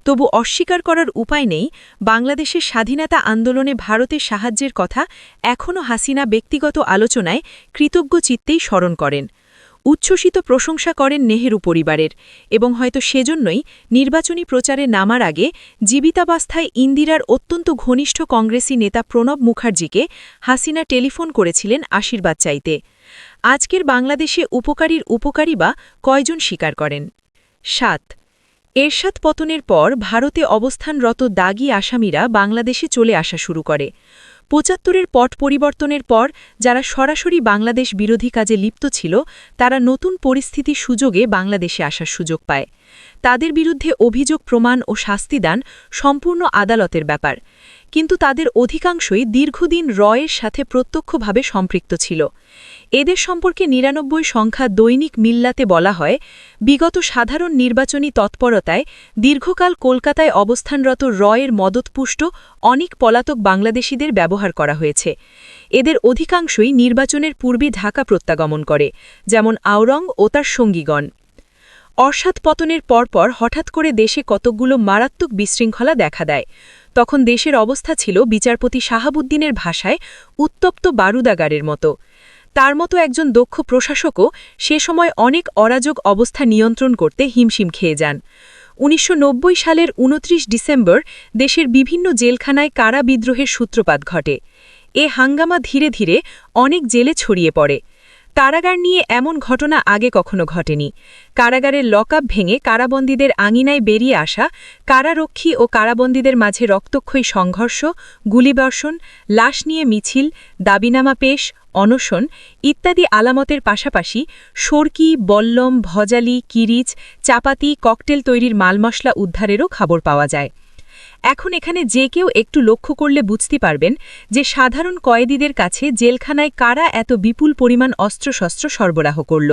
তবু অস্বীকার করার উপায় নেই, বাংলাদেশের স্বাধীনতা আন্দোলনে ভারতের সাহায্যের কথা এখনও হাসিনা ব্যক্তিগত আলোচনায় কৃতজ্ঞ চিত্তেই স্মরণ করেন। উচ্ছ্বসিত প্রশংসা করেন নেহেরু পরিবারের, এবং হয়তো সেজন্যই নির্বাচনী প্রচারে নামার আগে জীবিতাবস্থায় ইন্দিরার অত্যন্ত ঘনিষ্ঠ কংগ্রেসী নেতা প্রণব মুখার্জিকে হাসিনা টেলিফোন করেছিলেন আশীর্বাদ চাইতে। আজকের বাংলাদেশে উপকারীর উপকারী বা কয়জন স্বীকার করেন? ৭ এরশাদ পতনের পর ভারতে অবস্থানরত দাগী আসামিরা বাংলাদেশে চলে আসা শুরু করে। ৭৫-এর পট পরিবর্তনের পর যারা সরাসরি বাংলাদেশ বিরোধী কাজে লিপ্ত ছিল তারা নতুন পরিস্থিতির সুযোগে বাংলাদেশে আসার সুযোগ পায়। তাদের বিরুদ্ধে অভিযোগ প্রমাণ ও শাস্তিদান সম্পূর্ণ আদালতের ব্যাপার, কিন্তু তাদের অধিকাংশই দীর্ঘদিন রয়ের সাথে প্রত্যক্ষভাবে সম্পৃক্ত ছিল। এদের সম্পর্কে ৯৯ সংখ্যা দৈনিক মিল্লাতে বলা হয়, বিগত সাধারণ নির্বাচনী তৎপরতায় দীর্ঘকাল কলকাতায় অবস্থানরত রয়ের মদতপুষ্ট অনেক পলাতক বাংলাদেশিদের ব্যবহার করা হয়েছে। এদের অধিকাংশই নির্বাচনের পূর্বে ঢাকা প্রত্যাগমন করে, যেমন আওরং ও তার সঙ্গীগণ। অরশাদ পতনের পরপর হঠাৎ করে দেশে কতকগুলো মারাত্মক বিশৃঙ্খলা দেখা দেয়। তখন দেশের অবস্থা ছিল বিচারপতি শাহাবুদ্দিনের ভাষায় উত্তপ্ত বারুদাগারের মতো। তার মতো একজন দক্ষ প্রশাসকও সে সময় অনেক অরাজক অবস্থা নিয়ন্ত্রণ করতে হিমশিম খেয়ে যান। ১৯৯০ সালের ২৯ ডিসেম্বর দেশের বিভিন্ন জেলখানায় কারা বিদ্রোহের সূত্রপাত ঘটে। এ হাঙ্গামা ধীরে ধীরে অনেক জেলে ছড়িয়ে পড়ে। কারাগার নিয়ে এমন ঘটনা আগে কখনো ঘটেনি। কারাগারের লকআপ ভেঙে কারাবন্দীদের আঙিনায় বেরিয়ে আসা, কারারক্ষী ও কারাবন্দীদের মাঝে রক্তক্ষয়ী সংঘর্ষ, গুলিবর্ষণ, লাশ নিয়ে মিছিল, দাবিনামা পেশ, অনশন ইত্যাদি আলামতের পাশাপাশি সরকি, বল্লম, ভজালি, কিরিচ, চাপাতি, ককটেল তৈরির মালমশলা উদ্ধারেরও খবর পাওয়া যায়। এখন এখানে যে কেউ একটু লক্ষ্য করলে বুঝতে পারবেন যে সাধারণ কয়েদিদের কাছে জেলখানায় কারা এত বিপুল পরিমাণ অস্ত্রশস্ত্র সরবরাহ করল।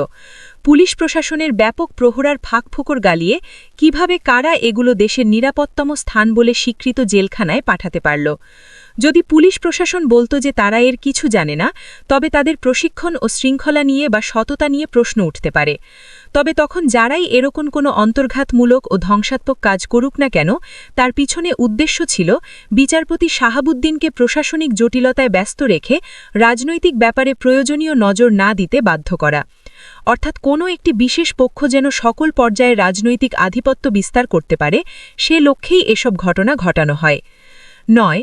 পুলিশ প্রশাসনের ব্যাপক প্রহরার ফাঁকফোকর গালিয়ে কিভাবে কারা এগুলো দেশের নিরাপত্তম স্থান বলে স্বীকৃত জেলখানায় পাঠাতে পারল। যদি পুলিশ প্রশাসন বলতো যে তারা এর কিছু জানে না, তবে তাদের প্রশিক্ষণ ও শৃঙ্খলা নিয়ে বা সততা নিয়ে প্রশ্ন উঠতে পারে। তবে তখন যারাই এরকম কোনো অন্তর্ঘাতমূলক ও ধ্বংসাত্মক কাজ করুক না কেন, তার পিছনে উদ্দেশ্য ছিল বিচারপতি শাহাবুদ্দিনকে প্রশাসনিক জটিলতায় ব্যস্ত রেখে রাজনৈতিক ব্যাপারে প্রয়োজনীয় নজর না দিতে বাধ্য করা। অর্থাৎ কোনো একটি বিশেষ পক্ষ যেন সকল পর্যায়ে রাজনৈতিক আধিপত্য বিস্তার করতে পারে, সে লক্ষ্যেই এসব ঘটনা ঘটানো হয়। ৯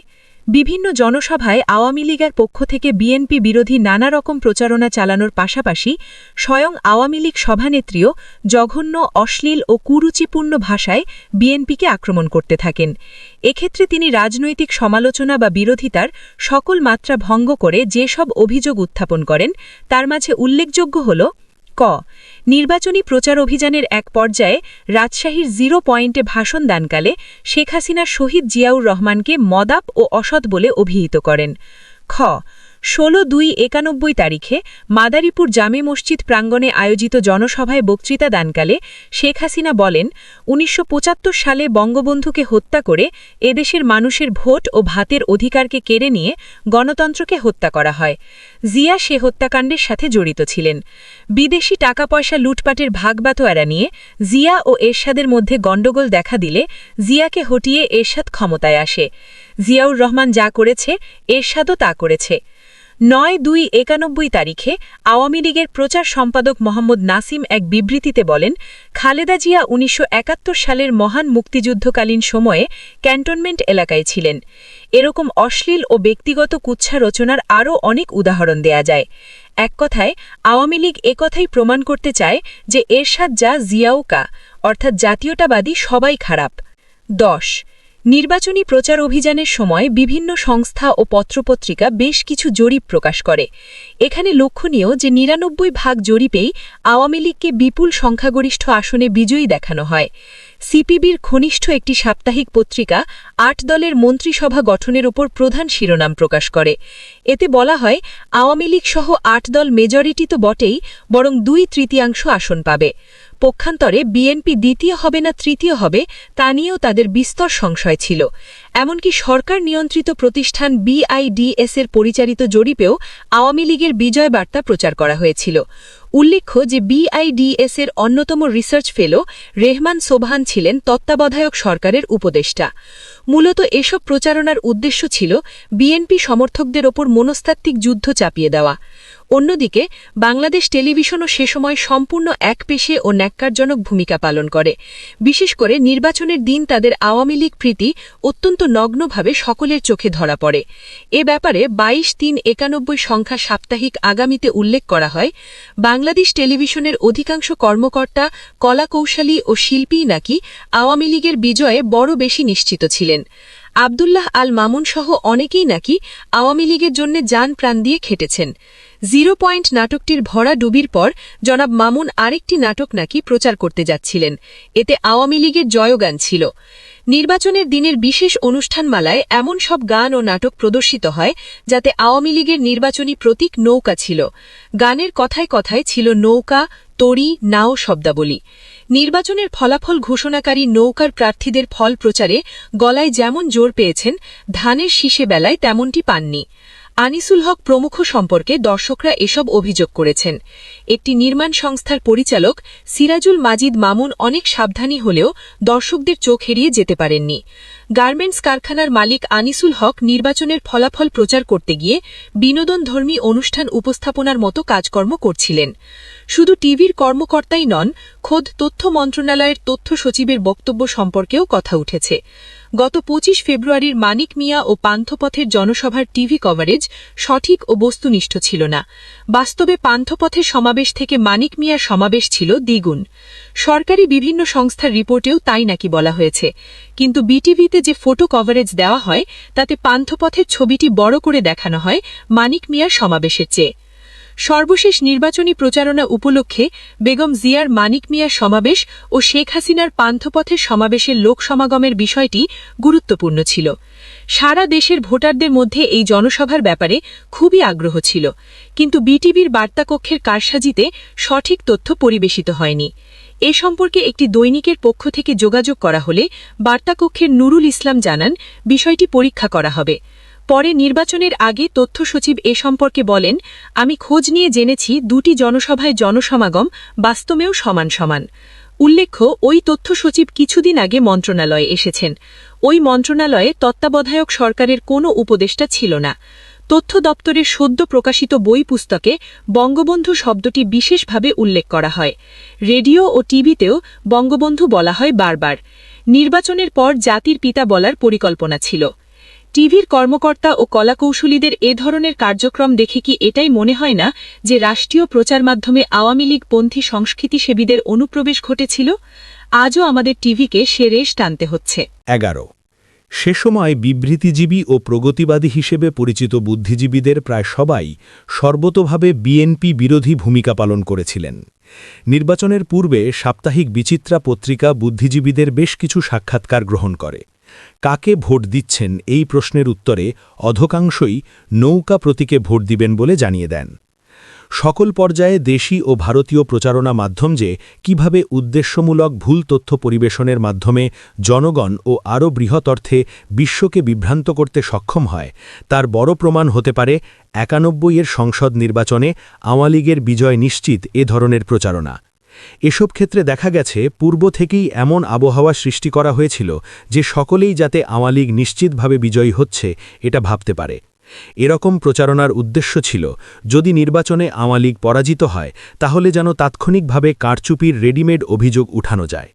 বিভিন্ন জনসভায় আওয়ামী লীগের পক্ষ থেকে বিএনপি বিরোধী নানা রকম প্রচারণা চালানোর পাশাপাশি স্বয়ং আওয়ামী লীগ সভানেত্রীও জঘন্য, অশ্লীল ও কুরুচিপূর্ণ ভাষায় বিএনপিকে আক্রমণ করতে থাকেন। এক্ষেত্রে তিনি রাজনৈতিক সমালোচনা বা বিরোধিতার সকল মাত্রা ভঙ্গ করে যেসব অভিযোগ উত্থাপন করেন, তার মাঝে উল্লেখযোগ্য হল: ক নির্বাচনী প্রচার অভিযানের এক পর্যায়ে রাজশাহীর 0 পয়েন্টে ভাষণ দানকালে শেখ হাসিনা শহীদ জিয়াউর রহমানকে মদাপ ও অসৎ বলে অভিহিত করেন। খ 16/2/91 তারিখে মাদারীপুর জামে মসজিদ প্রাঙ্গণে আয়োজিত জনসভায় বক্তৃতা দানকালে শেখ হাসিনা বলেন, ১৯৭৫ সালে বঙ্গবন্ধুকে হত্যা করে এদেশের মানুষের ভোট ও ভাতের অধিকারকে কেড়ে নিয়ে গণতন্ত্রকে হত্যা করা হয়। জিয়া সে হত্যাকাণ্ডের সাথে জড়িত ছিলেন। বিদেশি টাকা পয়সা লুটপাটের ভাগবাটোয়ারা নিয়ে জিয়া ও এরশাদের মধ্যে গণ্ডগোল দেখা দিলে জিয়াকে হটিয়ে এরশাদ ক্ষমতায় আসে। জিয়াউর রহমান যা করেছে, এরশাদও তা করেছে। ৯/২/৯১ তারিখে আওয়ামী লীগের প্রচার সম্পাদক মোহাম্মদ নাসিম এক বিবৃতিতে বলেন, খালেদা জিয়া ১৯৭১ সালের মহান মুক্তিযুদ্ধকালীন সময়ে ক্যান্টনমেন্ট এলাকায় ছিলেন। এরকম অশ্লীল ও ব্যক্তিগত কুৎসা রচনার আরও অনেক উদাহরণ দেয়া যায়। এক কথায় আওয়ামী লীগ একথাই প্রমাণ করতে চায় যে এরশাদ যা, জিয়াও কা, অর্থাৎ জাতীয়তাবাদী সবাই খারাপ। ১০ নির্বাচনী প্রচার অভিযানের সময় বিভিন্ন সংস্থা ও পত্রপত্রিকা বেশ কিছু জরিপ প্রকাশ করে। এখানে লক্ষণীয় যে ৯৯% জরিপেই আওয়ামী লীগকে বিপুল সংখ্যাগরিষ্ঠ আসনে বিজয়ী দেখানো হয়। সিপিবির ঘনিষ্ঠ একটি সাপ্তাহিক পত্রিকা ৮ দলের মন্ত্রিসভা গঠনের ওপর প্রধান শিরোনাম প্রকাশ করে। এতে বলা হয়, আওয়ামী লীগ সহ ৮ দল মেজরিটি তো বটেই, বরং ২/৩ আসন পাবে। পক্ষান্তরে বিএনপি দ্বিতীয় হবে না তৃতীয় হবে তা নিয়েও তাদের বিস্তর সংশয় ছিল। এমনকি সরকার নিয়ন্ত্রিত প্রতিষ্ঠান বিআইডিএসের পরিচালিত জরিপেও আওয়ামী লীগের বিজয় বার্তা প্রচার করা হয়েছিল। উল্লেখ্য যে বিআইডিএসের অন্যতম রিসার্চ ফেলো রেহমান সোবহান ছিলেন তত্ত্বাবধায়ক সরকারের উপদেষ্টা। মূলত এসব প্রচারণার উদ্দেশ্য ছিল বিএনপি সমর্থকদের ওপর মনস্তাত্ত্বিক যুদ্ধ চাপিয়ে দেওয়া। অন্যদিকে বাংলাদেশ টেলিভিশনও সে সময় সম্পূর্ণ একপেশে ও ন্যাক্কারজনক ভূমিকা পালন করে। বিশেষ করে নির্বাচনের দিন তাদের আওয়ামী লীগ প্রীতি অত্যন্ত নগ্নভাবে সকলের চোখে ধরা পড়ে। এ ব্যাপারে ২২/৩/৯১ সংখ্যা সাপ্তাহিক আগামীতে উল্লেখ করা হয়, বাংলাদেশ টেলিভিশনের অধিকাংশ কর্মকর্তা, কলাকৌশলী ও শিল্পীই নাকি আওয়ামী লীগের বিজয়ে বড় বেশি নিশ্চিত ছিলেন। আব্দুল্লাহ আল মামুন সহ অনেকেই নাকি আওয়ামী লীগের জন্য জান প্রাণ দিয়ে খেটেছেন। 0 পয়েন্ট নাটকটির ভরা ডুবির পর জনাব মামুন আরেকটি নাটক নাকি প্রচার করতে যাচ্ছিলেন। এতে আওয়ামী লীগের জয়গান ছিল। নির্বাচনের দিনের বিশেষ অনুষ্ঠানমালায় এমন সব গান ও নাটক প্রদর্শিত হয় যাতে আওয়ামী লীগের নির্বাচনী প্রতীক নৌকা ছিল। গানের কথায় কথায় ছিল নৌকা, তড়ি, নাও শব্দাবলী। নির্বাচনের ফলাফল ঘোষণাকারী নৌকার প্রার্থীদের ফল প্রচারে গলায় যেমন জোর পেয়েছেন, ধানের শীষে বেলায় তেমনটি পাননি। আনিসুল হক প্রমুখ সম্পর্কে দর্শকরা এসব অভিযোগ করেছেন। একটি নির্মাণ সংস্থার পরিচালক সিরাজুল মাজিদ মামুন অনেক সাবধানী হলেও দর্শকদের চোখ এড়িয়ে যেতে পারেননি। গার্মেন্টস কারখানার মালিক আনিসুল হক নির্বাচনের ফলাফল প্রচার করতে গিয়ে বিনোদনধর্মী অনুষ্ঠান উপস্থাপনার মতো কাজকর্ম করছিলেন। শুধু টিভির কর্মকর্তাই নন, খোদ তথ্য মন্ত্রণালয়ের তথ্য সচিবের বক্তব্য সম্পর্কেও কথা উঠেছে। গত ২৫ ফেব্রুয়ারির মানিক মিয়া ও পান্থপথের জনসভার টিভি কভারেজ সঠিক ও বস্তুনিষ্ঠ ছিল না। বাস্তবে পান্থপথের সমাবেশ থেকে মানিক মিয়ার সমাবেশ ছিল দ্বিগুণ। সরকারি বিভিন্ন সংস্থার রিপোর্টেও তাই নাকি বলা হয়েছে। কিন্তু বিটিভিতে যে ফটো কভারেজ দেওয়া হয় তাতে পান্থপথের ছবিটি বড় করে দেখানো হয় মানিক মিয়ার সমাবেশের চেয়ে। সর্বশেষ নির্বাচনী প্রচারণা উপলক্ষে বেগম জিয়ার মানিক মিয়ার সমাবেশ ও শেখ হাসিনার পান্থপথের সমাবেশের লোকসমাগমের বিষয়টি গুরুত্বপূর্ণ ছিল। সারা দেশের ভোটারদের মধ্যে এই জনসভার ব্যাপারে খুবই আগ্রহ ছিল, কিন্তু বিটিভির বার্তাকক্ষের কারসাজিতে সঠিক তথ্য পরিবেশিত হয়নি। এ সম্পর্কে একটি দৈনিকের পক্ষ থেকে যোগাযোগ করা হলে বার্তাকক্ষের নুরুল ইসলাম জানান, বিষয়টি পরীক্ষা করা হবে। পরে নির্বাচনের আগে তথ্য সচিব এ সম্পর্কে বলেন, আমি খোঁজ নিয়ে জেনেছি দুটি জনসভায় জনসমাগম বাস্তবেও সমান সমান। উল্লেখ্য, ওই তথ্য সচিব কিছুদিন আগে মন্ত্রণালয়ে এসেছেন। ওই মন্ত্রণালয়ে তত্ত্বাবধায়ক সরকারের কোনো উপদেষ্টা ছিল না। তথ্য দপ্তরের সদ্য প্রকাশিত বই পুস্তকে বঙ্গবন্ধু শব্দটি বিশেষভাবে উল্লেখ করা হয়। রেডিও ও টিভিতেও বঙ্গবন্ধু বলা হয় বারবার। নির্বাচনের পর জাতির পিতা বলার পরিকল্পনা ছিল। টিভির কর্মকর্তা ও কলাকৌশলীদের এ ধরনের কার্যক্রম দেখে কি এটাই মনে হয় না যে রাষ্ট্রীয় প্রচার মাধ্যমে আওয়ামী লীগপন্থী সংস্কৃতিসেবীদের অনুপ্রবেশ ঘটেছিল? আজও আমাদের টিভিকে সে রেশ টানতে হচ্ছে। ১১ সে সময় বিবৃতিজীবী ও প্রগতিবাদী হিসেবে পরিচিত বুদ্ধিজীবীদের প্রায় সবাই সর্বতোভাবে বিএনপি বিরোধী ভূমিকা পালন করেছিলেন। নির্বাচনের পূর্বে সাপ্তাহিক বিচিত্রা পত্রিকা বুদ্ধিজীবীদের বেশ কিছু সাক্ষাৎকার গ্রহণ করে। কাকে ভোট দিচ্ছেন এই প্রশ্নের উত্তরে অধিকাংশই নৌকা প্রতীকে ভোট দিবেন বলে জানিয়ে দেন। সকল পর্যায়ে দেশি ও ভারতীয় প্রচারণা মাধ্যম যে কিভাবে উদ্দেশ্যমূলক ভুল তথ্য পরিবেশনের মাধ্যমে জনগণ ও আরও বৃহৎ অর্থে বিশ্বকে বিভ্রান্ত করতে সক্ষম হয়, তার বড় প্রমাণ হতে পারে ৯১-এর সংসদ নির্বাচনে আওয়ামী লীগের বিজয় নিশ্চিত এ ধরনের প্রচারণা। এসব ক্ষেত্রে দেখা গেছে পূর্ব থেকেই এমন আবহাওয়া সৃষ্টি করা হয়েছিল যে সকলেই যাতে আওয়ামী লীগ নিশ্চিতভাবে বিজয়ী হচ্ছে এটা ভাবতে পারে। এরকম প্রচারণার উদ্দেশ্য ছিল যদি নির্বাচনে আওয়ামী লীগ পরাজিত হয় তাহলে যেন তাৎক্ষণিকভাবে কারচুপির রেডিমেড অভিযোগ উঠানো যায়।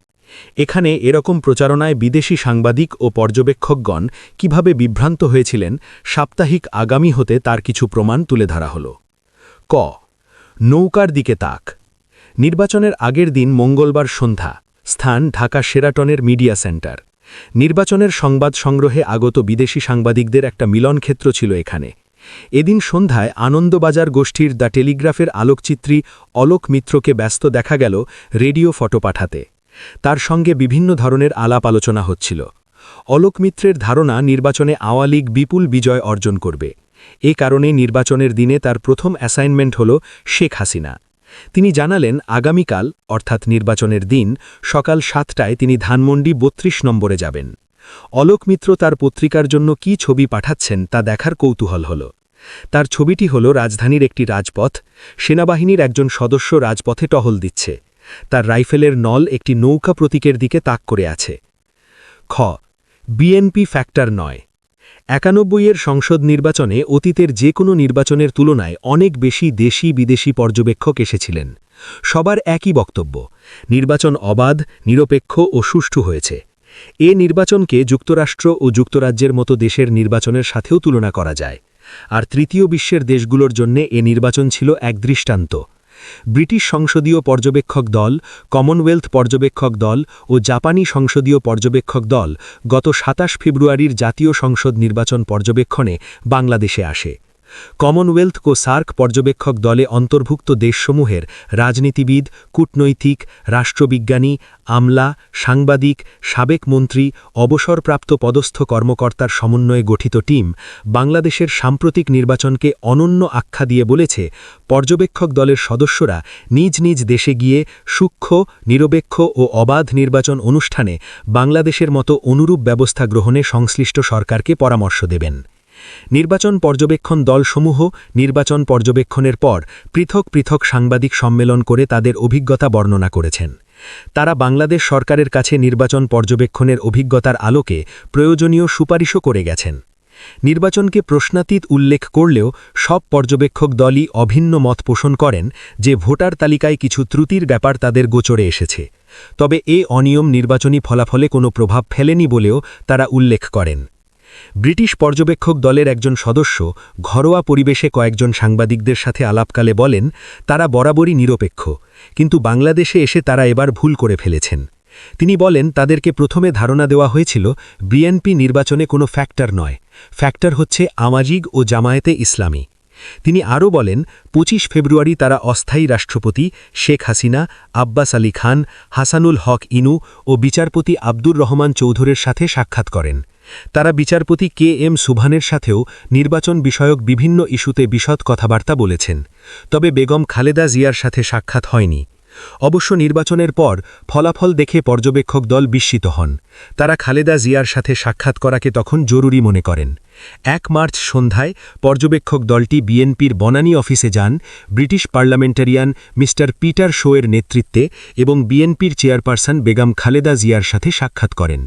এখানে এরকম প্রচারণায় বিদেশি সাংবাদিক ও পর্যবেক্ষকগণ কিভাবে বিভ্রান্ত হয়েছিলেন সাপ্তাহিক আগামী হতে তার কিছু প্রমাণ তুলে ধরা হল। ক। নৌকার দিকে তাক। নির্বাচনের আগের দিন মঙ্গলবার সন্ধ্যা, স্থান ঢাকা শেরাটনের মিডিয়া সেন্টার। নির্বাচনের সংবাদ সংগ্রহে আগত বিদেশি সাংবাদিকদের একটা মিলনক্ষেত্র ছিল এখানে। এদিন সন্ধ্যায় আনন্দবাজার গোষ্ঠীর দ্য টেলিগ্রাফের আলোকচিত্রী অলোক মিত্রকে ব্যস্ত দেখা গেল রেডিও ফটো পাঠাতে। তার সঙ্গে বিভিন্ন ধরনের আলাপ আলোচনা হচ্ছিল। অলোক মিত্রের ধারণা নির্বাচনে আওয়ামী লীগ বিপুল বিজয় অর্জন করবে। এ কারণে নির্বাচনের দিনে তার প্রথম অ্যাসাইনমেন্ট হল শেখ হাসিনা। তিনি জানালেন আগামীকাল অর্থাৎ নির্বাচনের দিন সকাল ৭টায় তিনি ধানমন্ডি ৩২ নম্বরে যাবেন। অলোক মিত্র তার পত্রিকার জন্য কী ছবি পাঠাচ্ছেন তা দেখার কৌতূহল হল। তার ছবিটি হল রাজধানীর একটি রাজপথ, সেনাবাহিনীর একজন সদস্য রাজপথে টহল দিচ্ছে। তার রাইফেলের নল একটি নৌকা প্রতীকের দিকে তাক করে আছে। খ। বিএনপি ফ্যাক্টর নয়। ৯১-এর সংসদ নির্বাচনে অতীতের যে কোনো নির্বাচনের তুলনায় অনেক বেশি দেশি বিদেশি পর্যবেক্ষক এসেছিলেন। সবার একই বক্তব্য, নির্বাচন অবাধ, নিরপেক্ষ ও সুষ্ঠু হয়েছে। এ নির্বাচনকে যুক্তরাষ্ট্র ও যুক্তরাজ্যের মতো দেশের নির্বাচনের সাথেও তুলনা করা যায়। আর তৃতীয় বিশ্বের দেশগুলোর জন্য এ নির্বাচন ছিল এক দৃষ্টান্ত। ব্রিটিশ সংসদীয় পর্যবেক্ষক দল, কমনওয়েলথ পর্যবেক্ষক দল ও জাপানি সংসদীয় পর্যবেক্ষক দল গত ২৭ ফেব্রুয়ারির জাতীয় সংসদ নির্বাচন পর্যবেক্ষণে বাংলাদেশে আসে। কমনওয়েলথ ও সার্ক পর্যবেক্ষক দলে অন্তর্ভুক্ত দেশসমূহের রাজনীতিবিদ, কূটনৈতিক, রাষ্ট্রবিজ্ঞানী, আমলা, সাংবাদিক, সাবেক মন্ত্রী, অবসরপ্রাপ্ত পদস্থ কর্মকর্তার সমন্বয়ে গঠিত টিম বাংলাদেশের সাম্প্রতিক নির্বাচনকে অনন্য আখ্যা দিয়ে বলেছে, পর্যবেক্ষক দলের সদস্যরা নিজ নিজ দেশে গিয়ে সূক্ষ্ম, নিরপেক্ষ ও অবাধ নির্বাচন অনুষ্ঠানে বাংলাদেশের মতো অনুরূপ ব্যবস্থা গ্রহণে সংশ্লিষ্ট সরকারকে পরামর্শ দেবেন। নির্বাচন পর্যবেক্ষণ দলসমূহ নির্বাচন পর্যবেক্ষণের পর পৃথক পৃথক সাংবাদিক সম্মেলন করে তাদের অভিজ্ঞতা বর্ণনা করেছেন। তারা বাংলাদেশ সরকারের কাছে নির্বাচন পর্যবেক্ষণের অভিজ্ঞতার আলোকে প্রয়োজনীয় সুপারিশও করে গেছেন। নির্বাচনকে প্রশ্নাতীত উল্লেখ করলেও সব পর্যবেক্ষক দলই অভিন্ন মত পোষণ করেন যে ভোটার তালিকায় কিছু ত্রুটির ব্যাপার তাদের গোচরে এসেছে। তবে এ অনিয়ম নির্বাচনী ফলাফলে কোনো প্রভাব ফেলেনি বলেও তারা উল্লেখ করেন। ব্রিটিশ পর্যবেক্ষক দলের একজন সদস্য ঘরোয়া পরিবেশে কয়েকজন সাংবাদিকদের সাথে আলাপকালে বলেন, তারা বরাবরই নিরপেক্ষ, কিন্তু বাংলাদেশে এসে তারা এবার ভুল করে ফেলেছেন। তিনি বলেন, তাদেরকে প্রথমে ধারণা দেওয়া হয়েছিল বিএনপি নির্বাচনে কোনো ফ্যাক্টর নয়, ফ্যাক্টর হচ্ছে আওয়ামী লীগ ও জামায়াতে ইসলামী। তিনি আরও বলেন, ২৫ ফেব্রুয়ারি তারা অস্থায়ী রাষ্ট্রপতি শেখ হাসিনা, আব্বাস আলী খান, হাসানুল হক ইনু ও বিচারপতি আব্দুর রহমান চৌধুরীর সাথে সাক্ষাৎ করেন। তারা বিচারপতি কে.এম. সুবহানের সাথেও নির্বাচন বিষয়ক বিভিন্ন ইস্যুতে বিশদ কথাবার্তা বলেছেন। তবে বেগম খালেদা জিয়ার সাথে সাক্ষাৎ হয়নি। অবশ্য নির্বাচনের পর ফলাফল দেখে পর্যবেক্ষক দল বিস্মিত হন। তারা খালেদা জিয়ার সাথে সাক্ষাৎ করাকে তখন জরুরি মনে করেন। ১ মার্চ সন্ধ্যায় পর্যবেক্ষক দলটি বিএনপির বনানী অফিসে যান, ব্রিটিশ পার্লামেন্টারিয়ান মিস্টার পিটার শোয়ের নেতৃত্বে এবং বিএনপির চেয়ারপারসন বেগম খালেদা জিয়ার সাথে সাক্ষাৎ করেন।